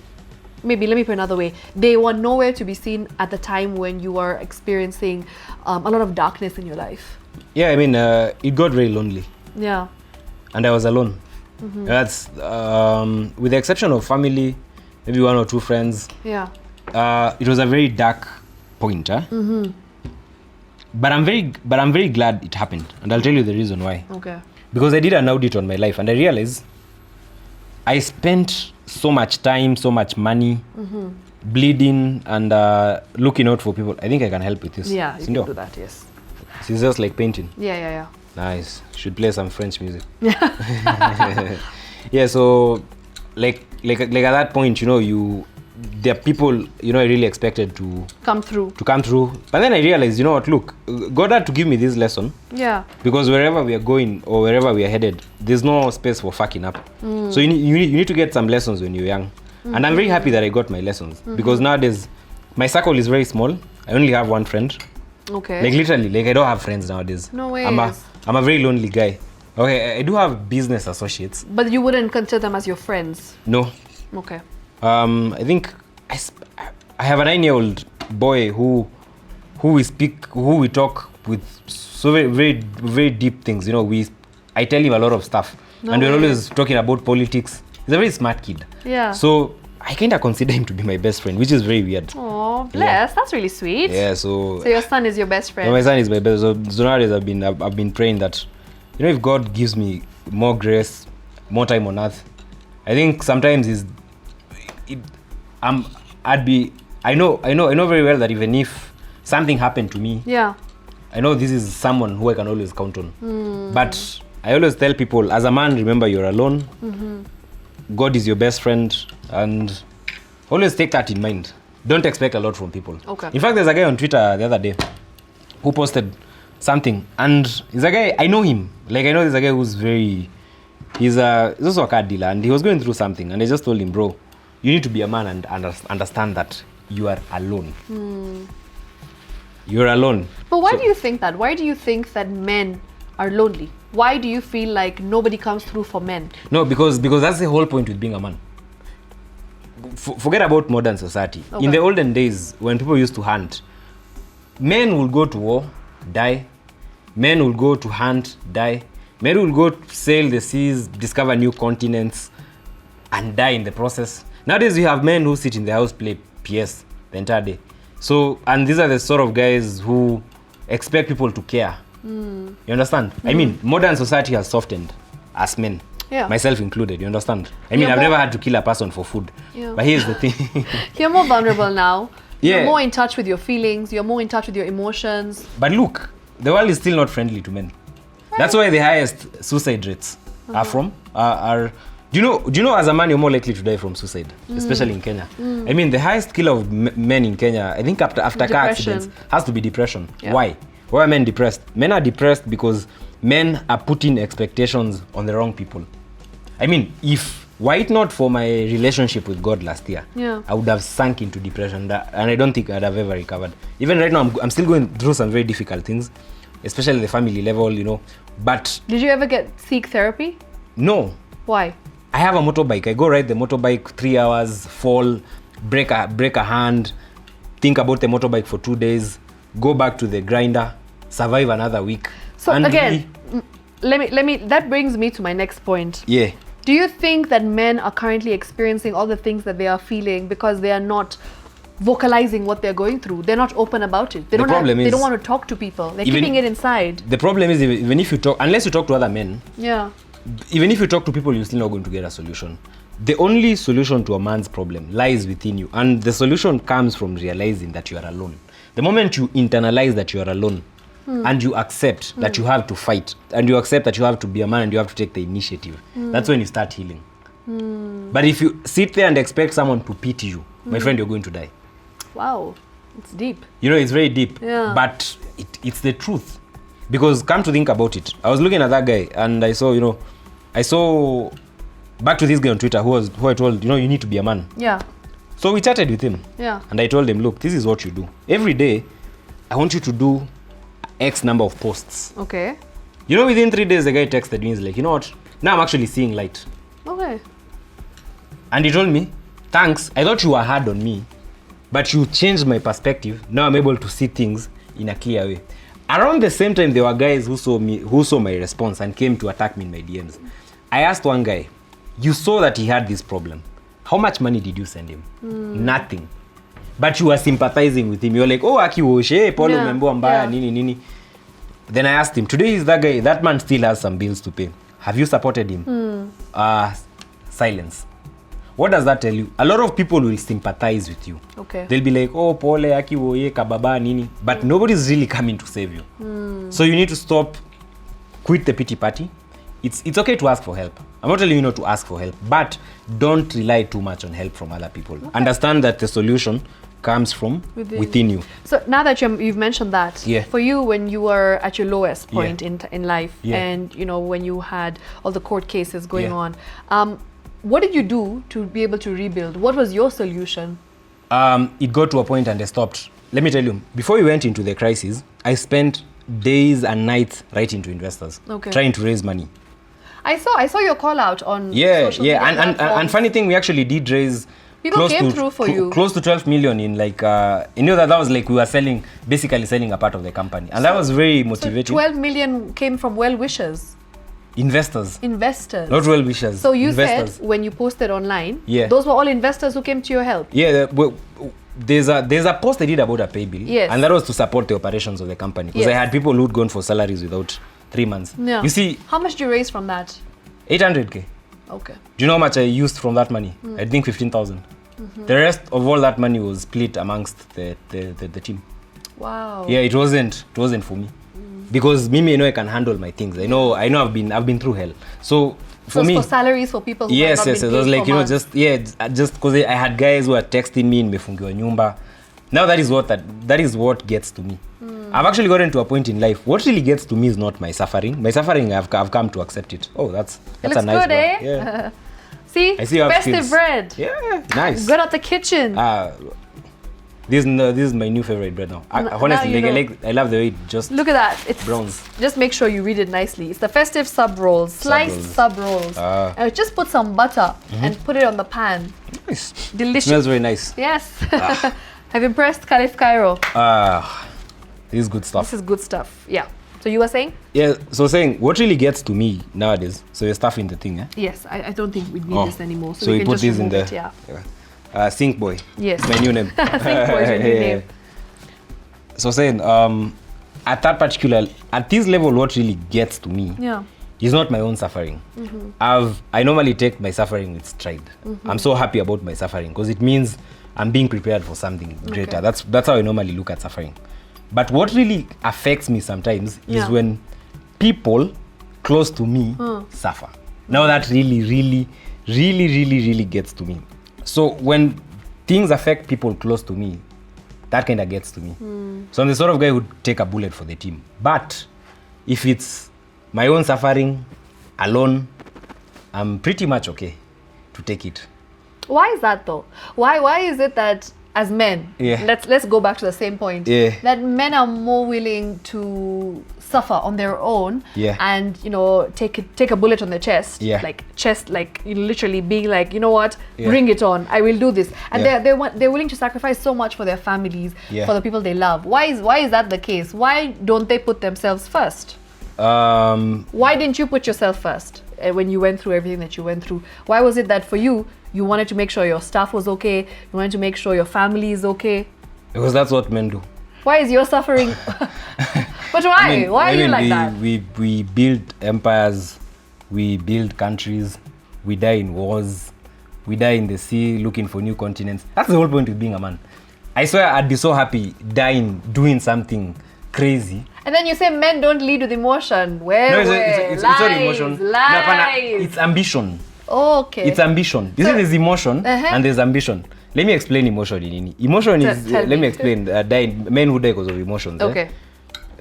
maybe let me put another way, they were nowhere to be seen at the time when you were experiencing a lot of darkness in your life. Yeah, I mean, it got very lonely. Yeah. And I was alone. That's with the exception of family, maybe one or two friends. Yeah. It was a very dark point. But I'm very glad it happened, and I'll tell you the reason why. Okay. Because I did an audit on my life, and I realized I spent so much time, so much money, bleeding and looking out for people. I think I can help with this. Yeah, you can do that. Yes. It's just like painting. Yeah. Nice. Should play some French music. Yeah. So, like at that point, there are people, I really expected to come through. But then I realized, look, God had to give me this lesson. Yeah. Because wherever we are going or wherever we are headed, there's no space for fucking up. So you need to get some lessons when you're young. And I'm very happy that I got my lessons. Because nowadays, my circle is very small. I only have one friend. Okay. Like literally, I don't have friends nowadays. No way. I'm a very lonely guy. Okay, I do have business associates. But you wouldn't consider them as your friends? No. Okay. I think I have a 9-year-old boy who we talk with so very, very, very deep things. I I tell him a lot of stuff. No and we're way. always talking about politics. He's a very smart kid. Yeah. So I kind of consider him to be my best friend, which is very weird. Oh, bless. That's really sweet. Yeah, so your son is your best friend. Yeah, my son is my best. So nowadays I've been praying that, you know, if God gives me more grace, more time on earth, I think sometimes I know very well that even if something happened to me, yeah, I know this is someone who I can always count on. But I always tell people, as a man, remember you're alone. God is your best friend, and always take that in mind. Don't expect a lot from people. Okay. In fact, there's a guy on Twitter the other day who posted something, and he's a guy, I know him. Like, I know there's a guy who's he's also a car dealer, and he was going through something, and I just told him, bro, you need to be a man and understand that you are alone. You're alone. But why do you think that? Why do you think that men are lonely? Why do you feel like nobody comes through for men? No, because that's the whole point with being a man. Forget about modern society. Okay. In the olden days, when people used to hunt, men will go to war, die. Men will go to hunt, die. Men will go to sail the seas, discover new continents, and die in the process. Nowadays, we have men who sit in the house, play PS the entire day. So, and these are the sort of guys who expect people to care. You understand? I mean, modern society has softened as men. Yeah. Myself included, you understand? I mean, You're I've more- never had to kill a person for food. Yeah. But here's the thing. You're more vulnerable now. Yeah. You're more in touch with your feelings. You're more in touch with your emotions. But look, the world is still not friendly to men. That's why the highest suicide rates are from do you know as a man you're more likely to die from suicide, especially in Kenya. I mean, the highest killer of men in Kenya, I think after car Depression. accidents, has to be depression. Yeah. Why are men depressed? Men are depressed because men are putting expectations on the wrong people. I mean, were it not for my relationship with God last year, Yeah. I would have sunk into depression, and I don't think I'd have ever recovered. Even right now, I'm still going through some very difficult things, especially at the family level, you know. But Did you ever seek therapy? no, Why? I have a motorbike. I go ride the motorbike 3 hours, fall, break a hand, think about the motorbike for 2 days, go back to the grinder, survive another week. So and again, let me. That brings me to my next point. yeah. Do you think that men are currently experiencing all the things that they are feeling because they are not vocalizing what they're going through? They're not open about it. They don't want to talk to people. They're keeping it inside. The problem is, even if you talk, unless you talk to other men, Yeah. even if you talk to people, you're still not going to get a solution. The only solution to a man's problem lies within you, and the solution comes from realizing that you are alone. The moment you internalize that you are alone, and you accept that you have to fight, and you accept that you have to be a man and you have to take the initiative, that's when you start healing. But if you sit there and expect someone to pity you, my friend, you're going to die. Wow. It's deep. You know, it's very deep. Yeah. But it's the truth. Because come to think about it, I was looking at that guy and I saw back to this guy on Twitter who I told, you need to be a man. Yeah. So we chatted with him. Yeah. And I told him, look, this is what you do. Every day, I want you to do X number of posts. Okay. Within 3 days, the guy texted me. He's like, you know what? Now I'm actually seeing light. Okay. And he told me, thanks. I thought you were hard on me, but you changed my perspective. Now I'm able to see things in a clear way. Around the same time, there were guys who saw my response and came to attack me in my DMs. I asked one guy, you saw that he had this problem. How much money did you send him? Nothing. But you were sympathizing with him. You're like, oh, Aki Woshe, Paulo Membo Mbaya, nini. Then I asked him, today is that guy, that man still has some bills to pay. Have you supported him? Silence. What does that tell you? A lot of people will sympathize with you. Okay. They'll be like, oh, Pole, Aki Woye, Kababa, nini. But nobody's really coming to save you. So you need to quit the pity party. It's okay to ask for help. I'm not telling you not to ask for help, but don't rely too much on help from other people. Okay. Understand that the solution comes from within you. So now that you've mentioned that, for you, when you were at your lowest point in life, and when you had all the court cases going on, what did you do to be able to rebuild? What was your solution? It got to a point and I stopped. Let me tell you, before we went into the crisis, I spent days and nights writing to investors, trying to raise money. I saw your call out on social media and funny thing, we actually did raise people came through for you close to 12 million in that was like we were basically selling a part of the company, and that was very motivating. So 12 million came from well wishers. Investors. Not well wishers. So you investors. said when you posted online, Yeah. those were all investors who came to your help. Yeah, well, there's a post I did about a pay bill. Yes. And that was to support the operations of the company. Because I had people who'd gone for salaries without 3 months. Yeah. You see, how much did you raise from that? 800K. Okay. Do you know how much I used from that money? I think 15,000. The rest of all that money was split amongst the team. Wow. Yeah, it wasn't for me. Because me, I know I can handle my things. I know I've been through hell. So for me, for salaries for people who yes, have not been it was paid like, for you know, months. just because I had guys who were texting me in mefungiwa nyumba. Now that is what gets to me. I've actually gotten to a point in life. What really gets to me is not my suffering. My suffering, I've come to accept it. Oh, that's It a looks nice good, one. eh? Yeah. See, I see you have festive skills. bread. Yeah, nice. Good at the kitchen. This is my new favorite bread now. Honestly, now I love the way it just Look at that. It's browns. Just make sure you read it nicely. It's the festive sub rolls, sliced sub rolls. And just put some butter and put it on the pan. Nice. Delicious. Smells very nice. Yes. Have impressed Khalif Kairo. This is good stuff. This is good stuff. Yeah. So you were saying? Yeah, so saying what really gets to me nowadays, so you're stuffing the thing, eh? Yes, I don't think we need this anymore. So we we can put just this in remove the it, yeah. Sink Boy. Yes. My new name. Sink Boy is your new name. So saying at this level, what really gets to me is not my own suffering. I normally take my suffering with stride. I'm so happy about my suffering because it means I'm being prepared for something greater. Okay. That's how I normally look at suffering. But what really affects me sometimes is when people close to me suffer. Now that really gets to me. So when things affect people close to me, that kind of gets to me. So I'm the sort of guy who would take a bullet for the team. But if it's my own suffering alone, I'm pretty much okay to take it. Why is that though? Why is it that as men, let's go back to the same point, that men are more willing to suffer on their own and, you know, take a bullet on their chest, like you know, literally being like, you know what, bring it on, I will do this, and they're willing to sacrifice so much for their families, for the people they love. Why is that the case? Why don't they put themselves first? Why didn't you put yourself first when you went through everything that you went through? Why was it that for you, you wanted to make sure your staff was okay, you wanted to make sure your family is okay? Because that's what men do. Why is your suffering? But why? I mean, why are you like that? We build empires, we build countries, we die in wars, we die in the sea looking for new continents. That's the whole point of being a man. I swear I'd be so happy dying, doing something crazy. And then you say men don't lead with emotion. It's not emotion. Lies. It's ambition. Oh, okay. It's ambition. You see, there's emotion and there's ambition. Let me explain emotion. Emotion is, let me explain, men who die because of emotions. Okay.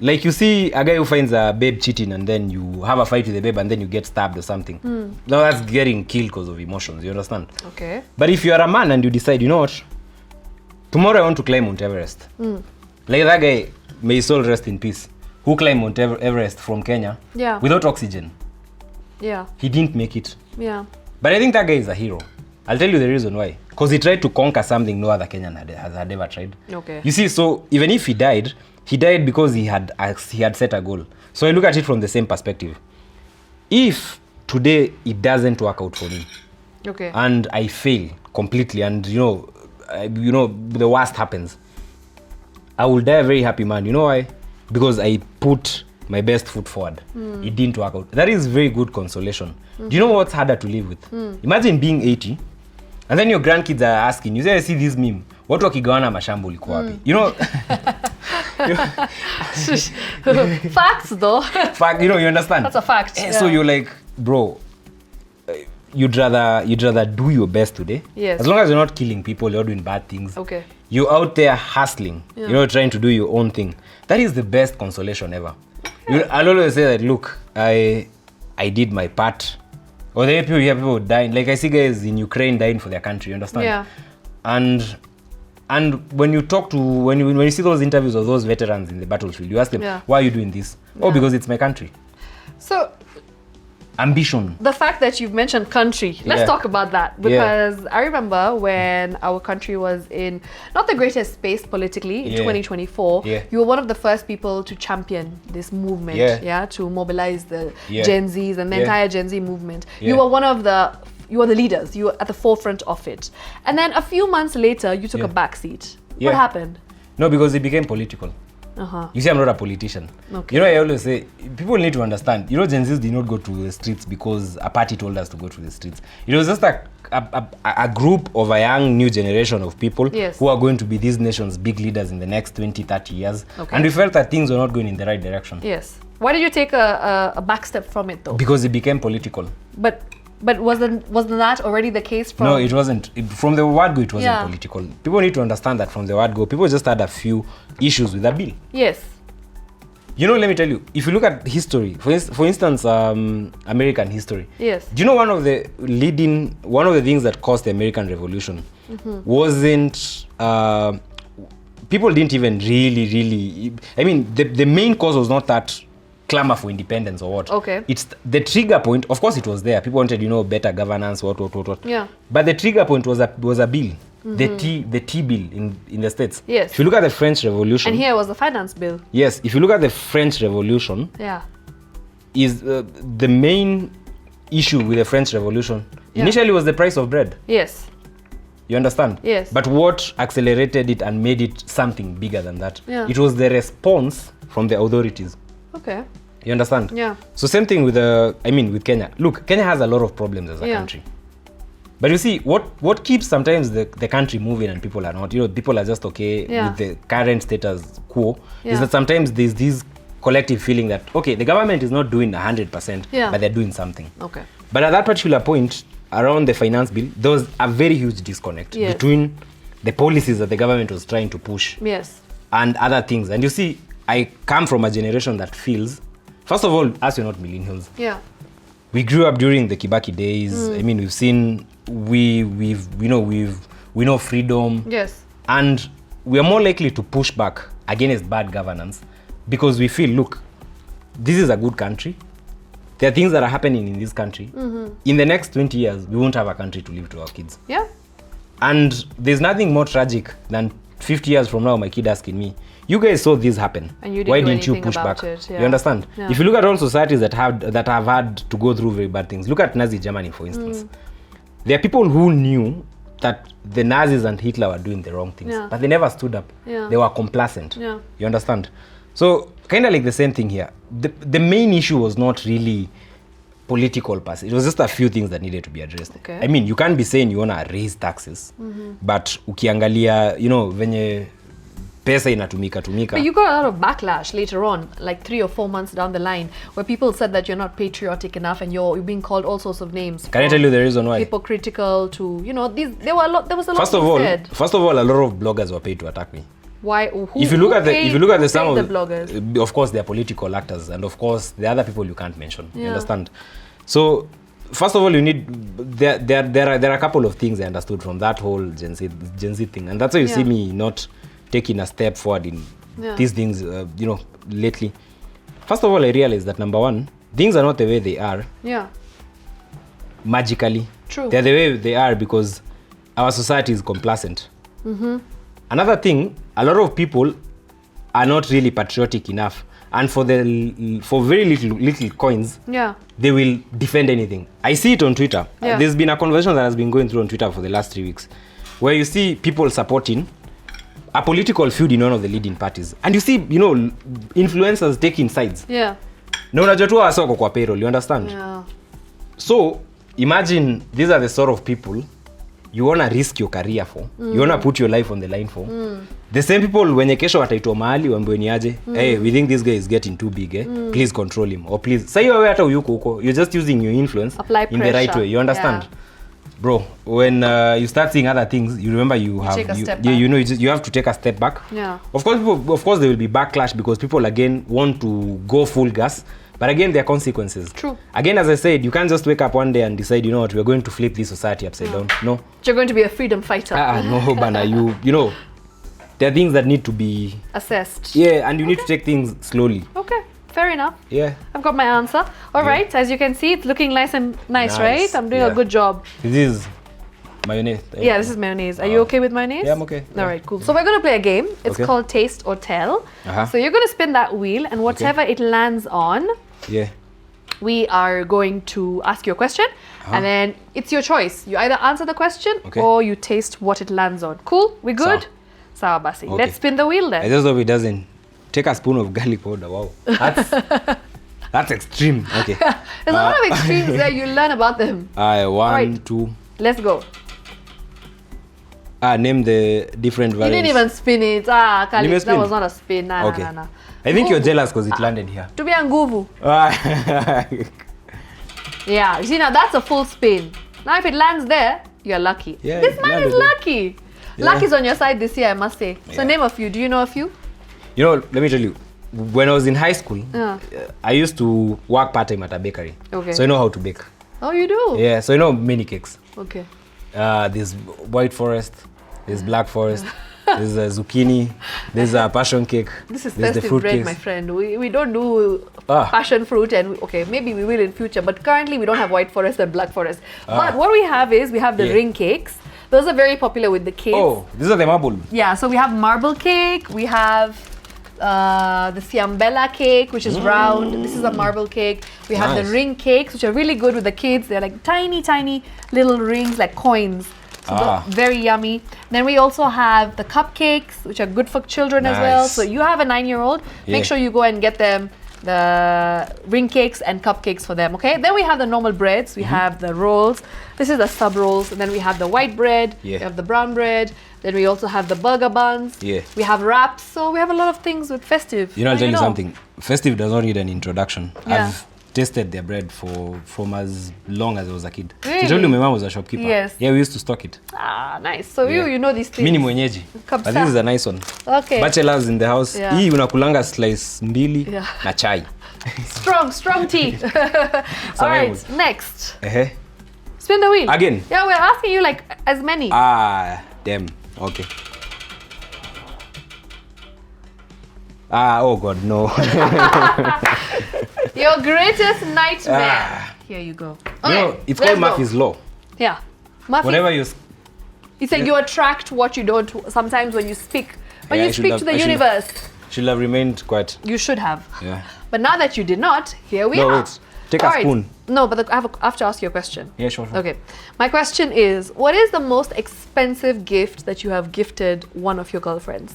Like you see a guy who finds a babe cheating and then you have a fight with the babe and then you get stabbed or something. Now that's getting killed because of emotions, you understand? Okay. But if you are a man and you decide, you know what, tomorrow I want to climb Mount Everest. Like that guy, may his soul rest in peace, who climbed Mount Everest from Kenya without oxygen. Yeah. He didn't make it. Yeah. But I think that guy is a hero. I'll tell you the reason why. Because he tried to conquer something no other Kenyan had ever tried. Okay. You see, so even if he died because he had set a goal. So I look at it from the same perspective. If today it doesn't work out for me, and I fail completely, and you know the worst happens, I will die a very happy man. You know why? Because I put my best foot forward. It didn't work out. That is very good consolation. Do you know what's harder to live with? Imagine being 80 and then your grandkids are asking you, say, I see this meme, watu wakigawana mashamba ulikuwa wapi? You know, facts though. Fact, you understand? That's a fact. So you're like, bro, you'd rather do your best today. Yes. As long as you're not killing people, you're doing bad things. Okay. You're out there hustling, trying to do your own thing. That is the best consolation ever. I'll always say that, look, I did my part. Or there you hear people dying. Like I see guys in Ukraine dying for their country, you understand? Yeah. And when you talk to, when you see those interviews of those veterans in the battlefield, you ask them, why are you doing this? Oh, because it's my country. So, ambition. The fact that you've mentioned country, let's talk about that, because I remember when our country was in not the greatest space politically in 2024, you were one of the first people to champion this movement, to mobilize the Gen Zs and the entire Gen Z movement. You were the leaders, you were at the forefront of it. And then a few months later, you took a back seat. What happened? No, because it became political. You see, I'm not a politician. Okay. You know, I always say, people need to understand, you know, Gen Zs did not go to the streets because a party told us to go to the streets. It was just a group of a young new generation of people who are going to be this nation's big leaders in the next 20, 30 years. Okay. And we felt that things were not going in the right direction. Yes. Why did you take a back step from it, though? Because it became political. But wasn't that already the case from... No, it wasn't. From the word go, it wasn't political. People need to understand that from the word go, people just had a few issues with the bill. Yes. You know, let me tell you, if you look at history, for instance, American history. Yes. Do you know one of the things that caused the American Revolution wasn't... people didn't even really... I mean, the main cause was not that clamor for independence or what. Okay. It's the trigger point. Of course, it was there. People wanted, you know, better governance, what. Yeah. But the trigger point was a bill, the T bill in the States. Yes. If you look at the French Revolution. And here was the finance bill. Yes. If you look at the French Revolution. Yeah. Is the main issue with the French Revolution initially was the price of bread. Yes. You understand? Yes. But what accelerated it and made it something bigger than that? Yeah. It was the response from the authorities. Okay. You understand? Yeah. So same thing with with Kenya. Look, Kenya has a lot of problems as a country. But you see, what keeps sometimes the country moving and people are not, you know, people are just okay with the current status quo, is that sometimes there's this collective feeling that, okay, the government is not doing 100%, but they're doing something. Okay. But at that particular point, around the finance bill, there was a very huge disconnect between the policies that the government was trying to push and other things. And you see, I come from a generation that feels, first of all, as you're not millennials, we grew up during the Kibaki days. I mean, we've seen, we know freedom. Yes. And we are more likely to push back against bad governance because we feel, look, this is a good country. There are things that are happening in this country. In the next 20 years, we won't have a country to leave to our kids. Yeah. And there's nothing more tragic than 50 years from now, my kid asking me, you guys saw this happen. And you didn't Why do didn't you anything push about back? it, You understand? Yeah. If you look at all societies that have had to go through very bad things, look at Nazi Germany, for instance. There are people who knew that the Nazis and Hitler were doing the wrong things, but they never stood up. They were complacent. You understand? So kind of like the same thing here. The main issue was not really political pass. It was just a few things that needed to be addressed. Okay. I mean, you can't be saying you want to raise taxes, but ukiangalia, you know, venye pesa inatumika. But you got a lot of backlash later on, like 3 or 4 months down the line, where people said that you're not patriotic enough and you're being called all sorts of names. Can I tell you the reason why? Hypocritical to, you know, there was a lot First of all, a lot of bloggers were paid to attack me. Why? If you look at the some of the bloggers, of course they are political actors, and of course the other people you can't mention. You understand? So first of all, you need there are a couple of things I understood from that whole Gen Z thing, and that's why you see me not taking a step forward in these things. You know, lately. First of all, I realized that number one, things are not the way they are. Magically. True. They're the way they are because our society is complacent. Another thing, a lot of people are not really patriotic enough, and for very little coins, they will defend anything. I see it on Twitter. There's been a conversation that has been going through on Twitter for the last 3 weeks, where you see people supporting a political feud in one of the leading parties, and you see, you know, influencers taking sides. No, unajua tu hasa wako kwa payroll, you understand? So imagine these are the sort of people you want to risk your career for. You want to put your life on the line for. The same people wenye kesho wataitwa mahali waambiwe ni aje, hey, we think this guy is getting too big, please control him, or please sasa hiyo wewe hata uyuko huko, you're just using your influence in the right way. You understand? Bro, when you start seeing other things, you remember you have to take a step back. Of course there will be backlash because people again want to go full gas. But again, there are consequences. True. Again, as I said, you can't just wake up one day and decide, you know what, we're going to flip this society upside down. No. You're going to be a freedom fighter. No, Bana. You know, there are things that need to be assessed. Yeah, and you need to take things slowly. Okay. fair enough. Yeah. I've got my answer. All Yeah. right, as you can see, it's looking nice, Nice, right? I'm doing a yeah. good job. This is mayonnaise. Yeah, this is mayonnaise. Are you okay with mayonnaise? Yeah, I'm okay. All right, cool. So we're going to play a game. It's Okay. called Taste or Tell. Uh-huh. So you're going to spin that wheel, and whatever it lands on, Yeah. we are going to ask you a question, and then it's your choice. You either answer the question Okay. or you taste what it lands on. Cool? We good? Sawa basi. Okay. Let's spin the wheel I then. just hope it doesn't take a spoon of garlic powder. Wow. That's extreme. Okay. There's a lot of extremes there. You learn about them. One, Right. 2. Let's go. Name the different You variants. didn't even spin it. Ah, Did Khalif, you that spin? was not a spin. Nah, Okay. nah, nah. I think you're Nguvu. jealous because it landed here. To be a nguvu. Ah. Yeah, you see now that's a full spin. Now if it lands there, you're lucky. Yeah, This it man is landed there. lucky. Yeah. Luck is on your side this year, I must say. So Yeah. name a few. Do you know a few? You know, let me tell you. When I was in high school, Yeah. I used to work part-time at a bakery. Okay. So I know how to bake. Oh, you do? Yeah, so I know many cakes. Okay. There's white forest, there's black forest, there's a zucchini, there's a passion cake. This is there's the festive fruit bread, cakes. my friend. We don't do Ah. passion fruit, and okay, maybe we will in future, but currently we don't have white forest and black forest. Ah. But what we have is we have the Yeah. ring cakes. Those are very popular with the kids. Oh, these are the marble. Yeah, so we have marble cake, we have the siambella cake, which is round. This is a marble cake. We have the Nice. ring cakes, which are really good with the kids. They're like tiny, tiny little rings, like coins. So Ah. very yummy. Then we also have the cupcakes, which are good for children as well. Nice. So you have a 9-year-old, Yeah. make sure you go and get them the ring cakes and cupcakes for them, okay? Then we have the normal breads. We have the rolls. This is the sub rolls. And then we have the white bread. Yeah. We have the brown bread. Then we also have the burger buns. Yeah. We have wraps. So we have a lot of things with festive. You know, I'll Now tell you something. Festive does not need an introduction. Yeah. I've tasted their bread from as long as I was a kid. Really? I told you my mom was a shopkeeper. Yes. Yeah, we used to stock it. Ah, nice. So Yeah. you know these things. Mini mwenyeji. Kabisa. But this is a nice one. Okay. Bachelors in the house. Yeah. Hii unakulanga slice mbili Yeah. na chai. Strong tea. All right, next. Ehe. Spin the wheel. Again? Yeah, we're asking you like as many. Damn. Okay. Oh God, no. Your greatest nightmare. Ah. Here you go. You know, it's called Murphy's Law. Yeah. Murphy. Whenever you... It's like you attract what you don't. Sometimes when you speak, when Yeah, you I should speak have- to the I should have- universe, Should have remained quiet. you should have. Yeah. But now that you did not, here we No, are. wait. Take All a right. spoon. No, but I have to ask you a question. Yeah, sure. Okay. My question is, what is the most expensive gift that you have gifted one of your girlfriends?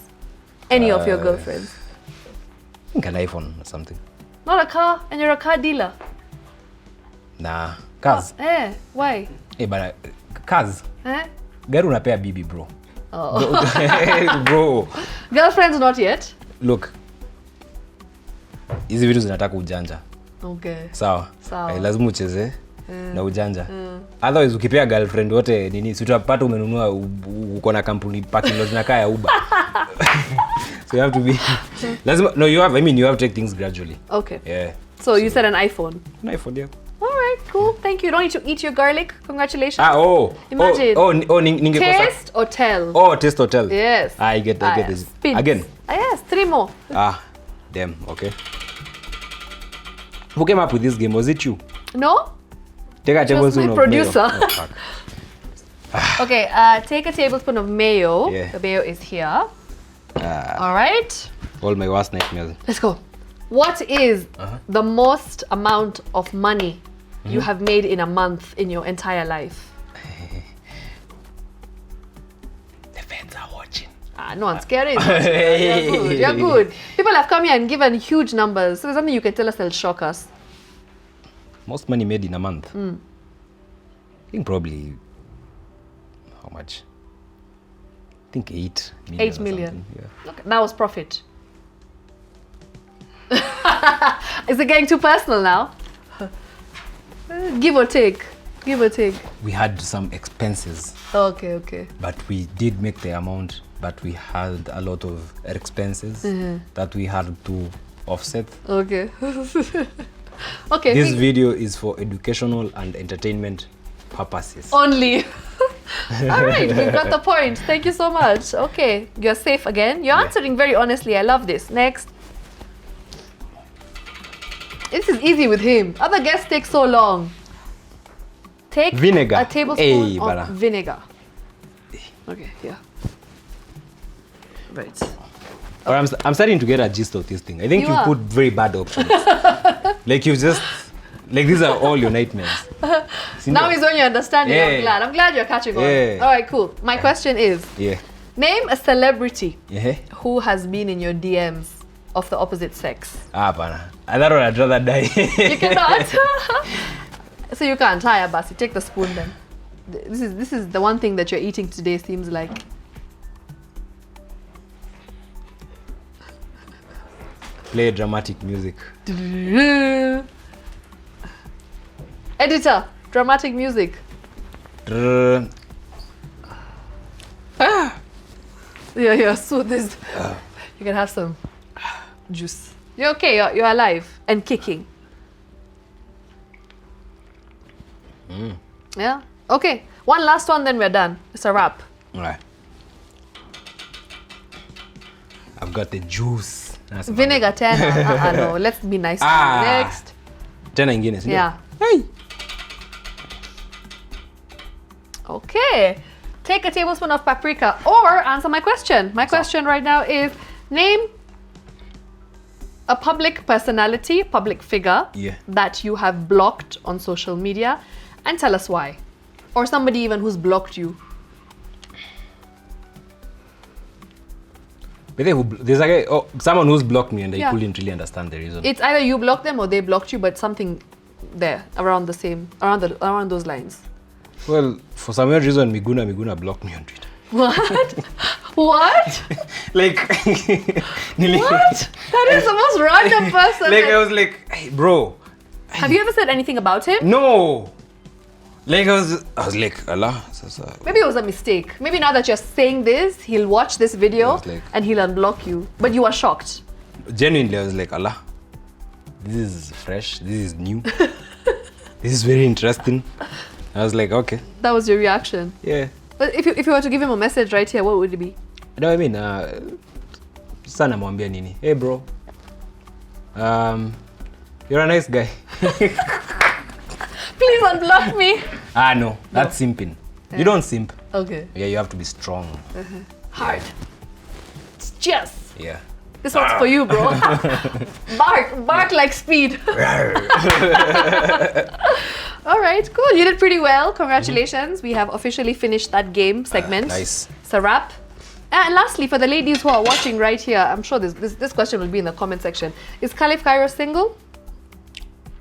Any of your girlfriends? I think an iPhone or something. Not a car, and you're a car dealer. Nah. Cars. Why? Hey, but cars. Gari unapea bibi, bro. Oh. Bro. Girlfriends not yet. Look. Hizi vitu zinataka ujanja. Okay. Sawa. Sawa. Lazima ucheze na ujanja. Otherwise ukipea girlfriend wote nini, si utapata umenunua uko na kampuni parking lot zinakaa ya Uber. So you have to be lazima you have to take things gradually. Okay. Yeah. So you said an iPhone. An iPhone, yeah. All right, cool. Thank you. You don't need to eat your garlic. Congratulations. Imagine. Ningekosa. Taste or tell. Taste or tell. Yes. I get this. Spins. Again. Yes, 3 more. Damn. Okay. Who came up with this game? Was it you? No? Take a It was tablespoon my of producer. mayo. Oh, fuck. Okay, take a tablespoon of mayo. Yeah. The mayo is here. All right. All my worst nightmares. Let's go. What is the most amount of money you have made in a month in your entire life? The feds are watching. No one's scared. You're good. You're good. People have come here and given huge numbers. So there's something you can tell us that'll shock us. Most money made in a month. I think probably how much? I think 8 million. 8 million. Or something. Yeah. Look, that was profit. Is it getting too personal now? Give or take. Give or take. We had some expenses, Okay. but we did make the amount, but we had a lot of expenses that we had to offset. Okay. Okay. This video is for educational and entertainment purposes. Only. All right, we've got the point. Thank you so much. Okay, you're safe again. You're answering very honestly. I love this. Next. This is easy with him. Other guests take so long. Take Vinegar. a tablespoon Hey, of brother. vinegar. Okay, here. Right. Or I'm starting to get a gist of this thing. I think You you are. put very bad options. Like you just, like these are all your nightmares. Now is when you're understanding. Yeah. I'm glad you're catching on. Yeah. All right, cool. My question is, Yeah. name a celebrity Yeah. who has been in your DMs of the opposite sex. Pana. I thought I'd rather die. You cannot. So you can't. Haya basi. Take the spoon then. This is the one thing that you're eating today seems like. Play dramatic music. Editor, dramatic music. Drrr. Yeah. So this, you can have some juice. You're okay. You're alive and kicking. Yeah. Okay. One last one, then we're done. It's a wrap. Alright. I've got the juice. That's Vinegar 10. No, let's be nice. Next. Tena ingine, sindio? Yeah. Hey. Okay. Take a tablespoon of paprika or answer my question. My question right now is name a public personality, public figure Yeah. that you have blocked on social media and tell us why. Or somebody even who's blocked you. But there's a guy, someone who's blocked me and I Yeah. couldn't really understand the reason. It's either you blocked them or they blocked you, but something there around around those lines. Well, for some weird reason, Miguna blocked me on Twitter. What? What? Like, What? That is the most random person. Like, I was like, hey, bro. Have you ever said anything about him? No. Like, I was like, Allah. Maybe it was a mistake. Maybe now that you're saying this, he'll watch this video was like- and he'll unblock you. But you are shocked. Genuinely, I was like, Allah, this is fresh. This is new. This is very interesting. I was like, okay. That was your reaction. Yeah. But if you were to give him a message right here, what would it be? You know what I mean? Sana mwambia nini? Hey, bro. You're a nice guy. Please unblock me. No. That's simping. Yeah. You don't simp. Okay. Yeah, you have to be strong. Hard. It's just. Yeah. This one's for you, bro. Bark like speed. All right, cool. You did pretty well. Congratulations. We have officially finished that game segment. Nice. It's a wrap. And lastly, for the ladies who are watching right here, I'm sure this question will be in the comment section. Is Khalif Kairo single?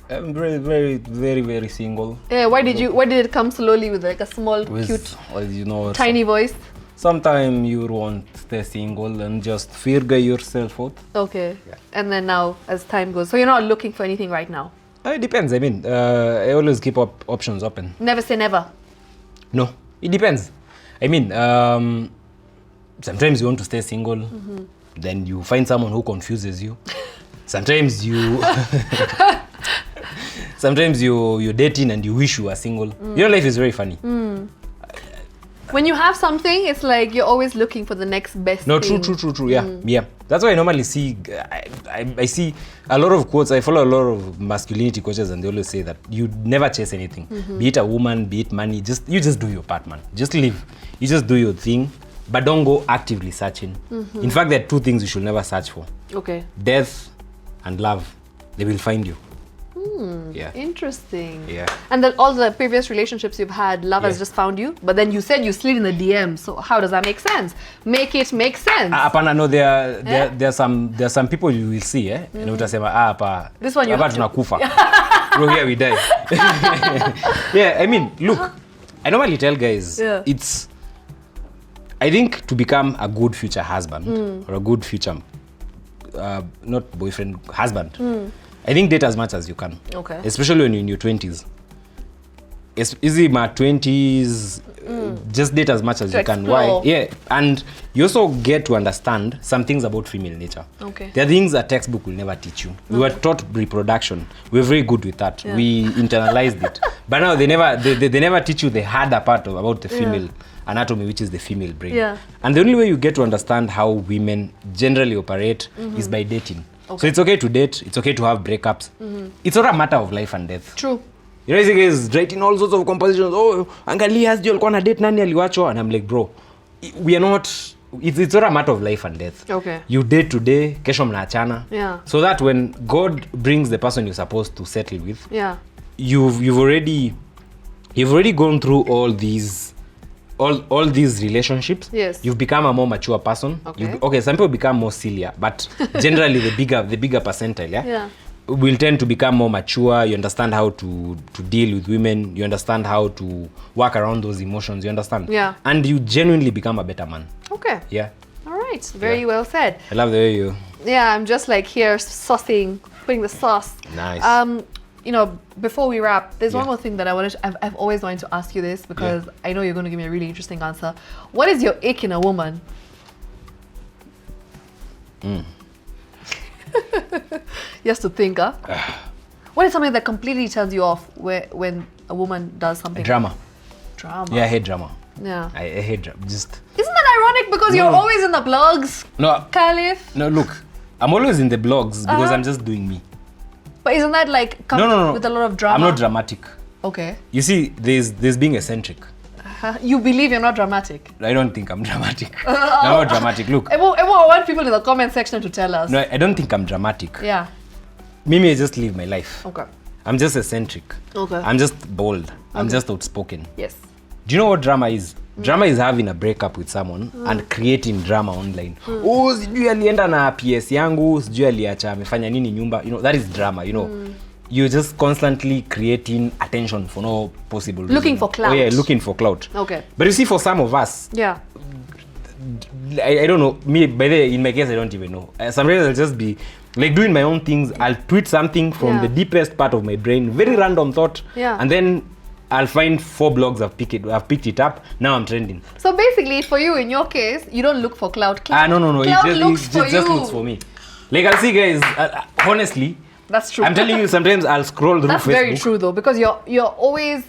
I'm very, very, very, very single. Yeah. Why did it come slowly with like a small, cute, Well, you know, tiny voice? Sometimes you won't stay single and just figure yourself out. Okay. Yeah. And then now, as time goes, so you're not looking for anything right now. It depends. I mean, I always keep options open. Never say never. No, it depends. I mean, sometimes you want to stay single, then you find someone who confuses you. Sometimes you're dating and you wish you were single. Your life is very funny. When you have something, it's like you're always looking for the next best No, thing. true. Yeah. That's why I normally see, I see a lot of quotes. I follow a lot of masculinity coaches, and they always say that you never chase anything. Be it a woman, be it money. You just do your part, man. Just live. You just do your thing, but don't go actively searching. In fact, there are two things you should never search for: Okay. death and love. They will find you. Yeah. Interesting. Yeah. And then all the previous relationships you've had, love has Yeah. just found you. But then you said you slid in the DM. So how does that make sense? Make it make sense. Apana, no, there are some people you will see, and utasema hapa. This one you hapa have to- tunakufa. Bro, here we die. Yeah, I mean, look, I normally tell guys, Yeah. I think to become a good future husband or a good future, not boyfriend, husband, I think date as much as you can. Okay. Especially when you're in your 20s. It's easy, my 20s, just date as much as To you can. explore. Why? Yeah, and you also get to understand some things about female nature. Okay. There are things a textbook will never teach you. We were taught reproduction. We're very good with that. Yeah. We internalized it. But now they never teach you the harder part about the female anatomy, which is the female brain. Yeah. And the only way you get to understand how women generally operate is by dating. So it's okay to date. It's okay to have breakups. It's not a matter of life and death. True. You know, these guys writing all sorts of compositions. Oh, angalia sijui alikuwa na date nani aliwachwa, and I'm like, bro, we are not. It's not a matter of life and death. Okay. You date today, kesho mnaachana. Yeah. So that when God brings the person you're supposed to settle with, yeah, you've already gone through all these relationships. Yes. You've become a more mature person. Okay. Some people become more sillier, but generally the bigger percentile, Yeah. will tend to become more mature. You understand how to deal with women. You understand how to work around those emotions. You understand? Yeah. And you genuinely become a better man. Okay. Yeah. All right. Very well said. I love the way you. Yeah, I'm just like here saucing, putting the sauce. Nice. You know, before we wrap, there's one Yeah. more thing that I've always wanted to ask you this, because I know you're going to give me a really interesting answer. What is your ick in a woman? Just to think, huh? What is something that completely turns you off when a woman does something? Drama. Drama. Yeah, I hate drama. Yeah. I hate drama. Just. Isn't that ironic? Because you're always in the blogs, No. Khalif. No, look. I'm always in the blogs because I'm just doing me. But isn't that like No. with a lot of drama? I'm not dramatic. Okay. You see, there's being eccentric. You believe you're not dramatic. I don't think I'm dramatic. I'm not dramatic. Look. I want people in the comment section to tell us. No, I don't think I'm dramatic. Yeah. Mimi, I just live my life. Okay. I'm just eccentric. Okay. I'm just bold. I'm just outspoken. Yes. Do you know what drama is? Drama is having a breakup with someone and creating drama online. Oh, sijui alienda na PS yangu, sijui aliacha amefanya nini nyumba. You know, that is drama, you know. You're just constantly creating attention for no possible reason. Looking for clout. Oh yeah, looking for clout. Okay. But you see, for some of us, Yeah. I don't know. Me, by the way, in my case, I don't even know. Sometimes I'll just be like doing my own things. I'll tweet something from the deepest part of my brain, very random thought, Yeah. and then I'll find 4 blogs I've picked it up. Now I'm trending. So basically, for you, in your case, you don't look for clout. No. Clout It just looks for me. Like I'll see, guys. Honestly, That's true. I'm telling you. Sometimes I'll scroll through That's Facebook. very true, though, because you're always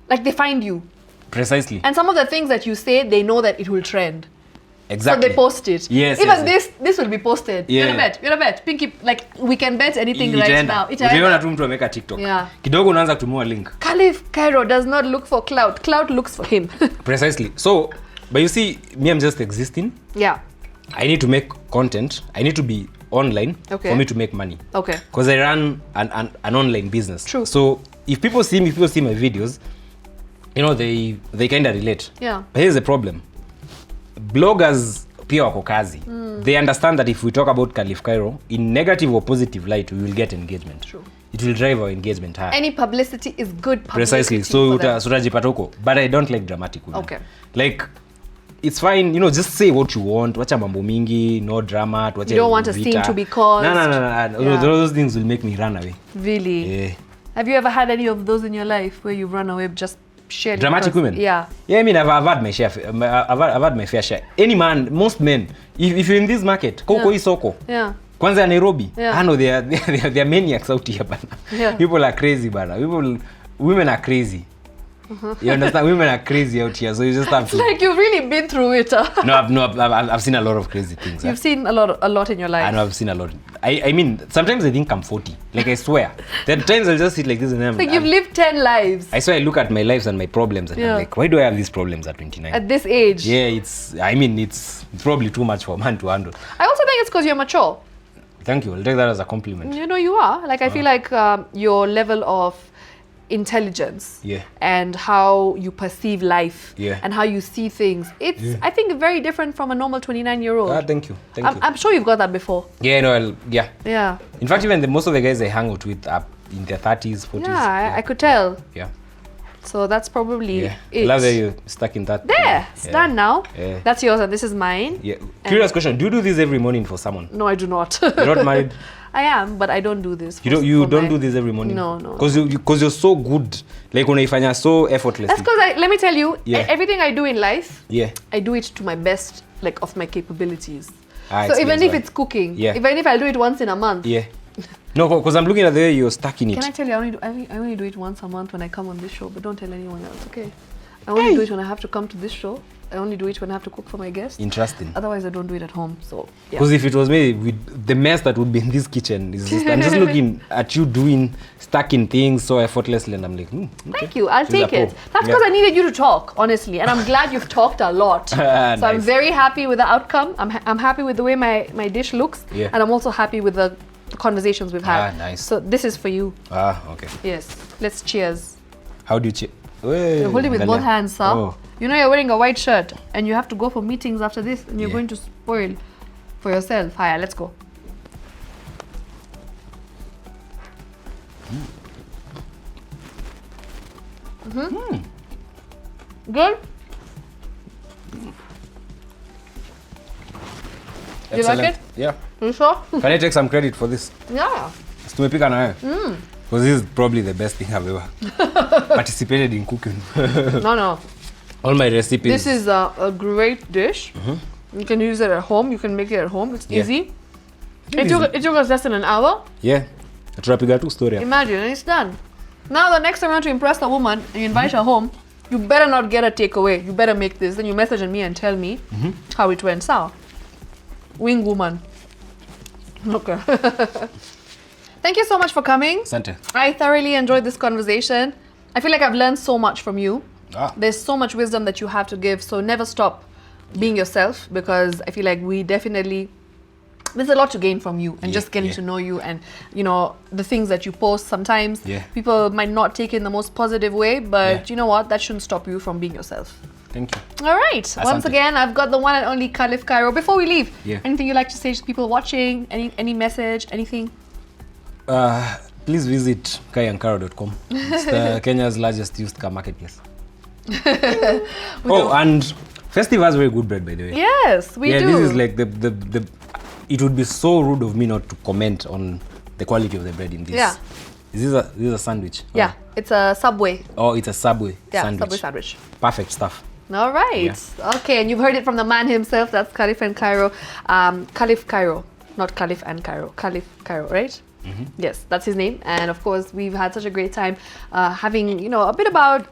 like, they find you, Precisely. and some of the things that you say, they know that it will trend. Exactly. So they post it. Yes. Even yes. this will be posted. Yeah. You're a bet. Pinky, like, we can bet anything right Itaenda. now. Ukiona tu mtu ameweka TikTok. Yeah. Kidogo unaanza kutumia link. Khalif Kairo does not look for clout. Clout looks for him. Precisely. So, but you see, me, I'm just existing. Yeah. I need to make content. I need to be online Okay. for me to make money. Okay. Because I run an online business. True. So if people see me, people see my videos, you know, they kind of relate. Yeah. But here's the problem. Bloggers pia wako kazi. They understand that if we talk about Khalif Kairo in negative or positive light, we will get engagement. True. It will drive our engagement higher. Any publicity is good publicity. Precisely. So for them. utajipata huko. But I don't like dramatic women. Okay. Like, it's fine, you know, just say what you want. Wacha mambo mingi, no drama. You don't want a scene to be caused. No. Yeah. Those things will make me run away. Really? Yeah. Have you ever had any of those in your life where you run away just shared? Dramatic women? Yeah. Yeah, I mean, I've had my share. I've had my fair share. Any man, most men, if you're in this market, koko isoko. Yeah. Kwanza Nairobi. Yeah. I know they are maniacs out here, bana. Yeah. People are crazy, bana. Women are crazy. You understand? Women are crazy out here, so you just have to. Like, you've really been through it. I've seen a lot of crazy things. You've seen a lot in your life. I know I've seen a lot. I mean, sometimes I think I'm 40. Like, I swear. There are times I'll just sit like this and Like, you've lived 10 lives I swear I look at my lives and my problems and I'm like, why do I have these problems at 29? at this age. Yeah, it's probably too much for a man to handle. I also think it's because you're mature. Thank you. I'll take that as a compliment. You know, you are. Like, I feel like your level of intelligence and how you perceive life and how you see things, it's I think very different from a normal 29-year-old. Thank you. I'm sure you've got that before. Yeah, no, Yeah. In fact, even most of the guys I hang out with are in their 30s, 40s. Yeah, I could tell. Yeah. So that's probably it. I love that you're stuck in that. There, it's done now. Yeah. That's yours and this is mine. Yeah. Curious question. Do you do this every morning for someone? No, I do not. You're not married? I am, but I don't do this. You don't do this every morning? No. Because you're so good. Like, unaifanya so effortlessly. That's because let me tell you, everything I do in life, Yeah. I do it to my best, like, of my capabilities. Ah, So even explains if why. it's cooking, Yeah. even if I'll do it once in a month. Yeah. No, because I'm looking at the way you're stuck in it. Can I tell you, I only do it once a month when I come on this show, but don't tell anyone else, okay? I only do it when I have to come to this show. I only do it when I have to cook for my guests. Interesting. Otherwise, I don't do it at home. So, yeah. Because if it was me, with the mess that would be in this kitchen, is just, I'm just looking at you stacking things so effortlessly, and I'm like, okay. Thank you. I'll She's a take it. pro. That's because I needed you to talk, honestly, and I'm glad you've talked a lot. So Nice. I'm very happy with the outcome. I'm happy with the way my dish looks, and I'm also happy with the conversations we've had. Nice. So this is for you. Okay. Yes. Let's cheers. How do you cheer? You're holding with both hands, sir. Oh. You know you're wearing a white shirt and you have to go for meetings after this, and you're going to spoil for yourself. Hiya, let's go. Good? You like it? Yeah. You sure? Can I take some credit for this? Yeah. Tumepika na wewe. Because this is probably the best thing I've ever participated in cooking. No. All my recipes. This is a great dish. You can use it at home. You can make it at home. It's easy. It took us less than an hour. Yeah. Tunapiga tu story. Imagine, and it's done. Now the next time you want to impress a woman and you invite her home, you better not get a takeaway. You better make this. Then you message me and tell me how it went. So, wing woman. Okay. Thank you so much for coming. Asante. I thoroughly enjoyed this conversation. I feel like I've learned so much from you. There's so much wisdom that you have to give. So never stop being yourself, because I feel like there's a lot to gain from you, and just getting to know you, and you know the things that you post. Sometimes people might not take it in the most positive way, but you know what? That shouldn't stop you from being yourself. Thank you. All right. Once again, I've got the one and only Khalif Kairo. Before we leave, anything you'd like to say to people watching? Any message? Anything? Please visit kaiankaro.com. It's Kenya's largest used car marketplace. And Festive has very good bread, by the way. Yes, we do. This is like the it would be so rude of me not to comment on the quality of the bread in this. Yeah. Is this a sandwich? Yeah, it's a Subway. Oh, it's a Subway sandwich. Subway sandwich. Perfect stuff. All right. Okay, and you've heard it from the man himself. That's Khalif and Kairo. Khalif Kairo, not Khalif and Kairo. Khalif Kairo, right? Yes, that's his name. And of course, we've had such a great time having,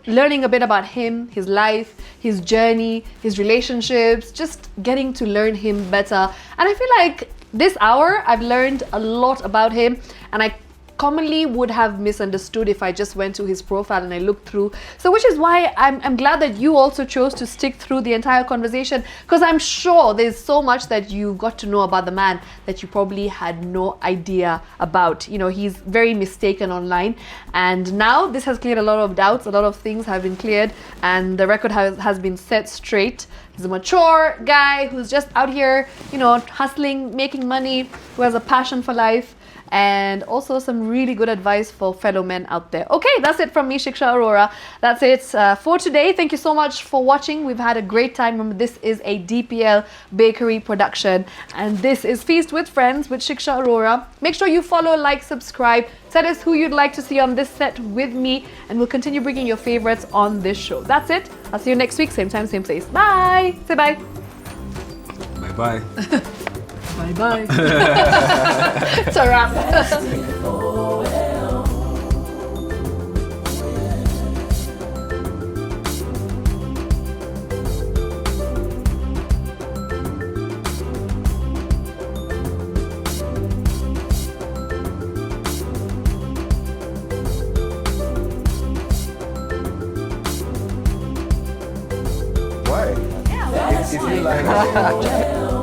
learning a bit about him, his life, his journey, his relationships, just getting to learn him better. And I feel like this hour, I've learned a lot about him, and I commonly would have misunderstood if I just went to his profile and I looked through. So which is why I'm glad that you also chose to stick through the entire conversation, because I'm sure there's so much that you got to know about the man that you probably had no idea about. You know, he's very mistaken online, and now this has cleared a lot of doubts. A lot of things have been cleared, and the record has been set straight. He's a mature guy who's just out here, hustling, making money, who has a passion for life, and also some really good advice for fellow men out there. Okay, that's it from me, Shiksha Aurora. That's it for today. Thank you so much for watching. We've had a great time. Remember, this is a DPL Bakery production, and this is Feast with Friends with Shiksha Aurora. Make sure you follow, like, subscribe. Tell us who you'd like to see on this set with me, and we'll continue bringing your favorites on this show. That's it. I'll see you next week, same time, same place. Bye. Say bye. Bye-bye. Bye-bye. It's a wrap. Why? Yeah, if you like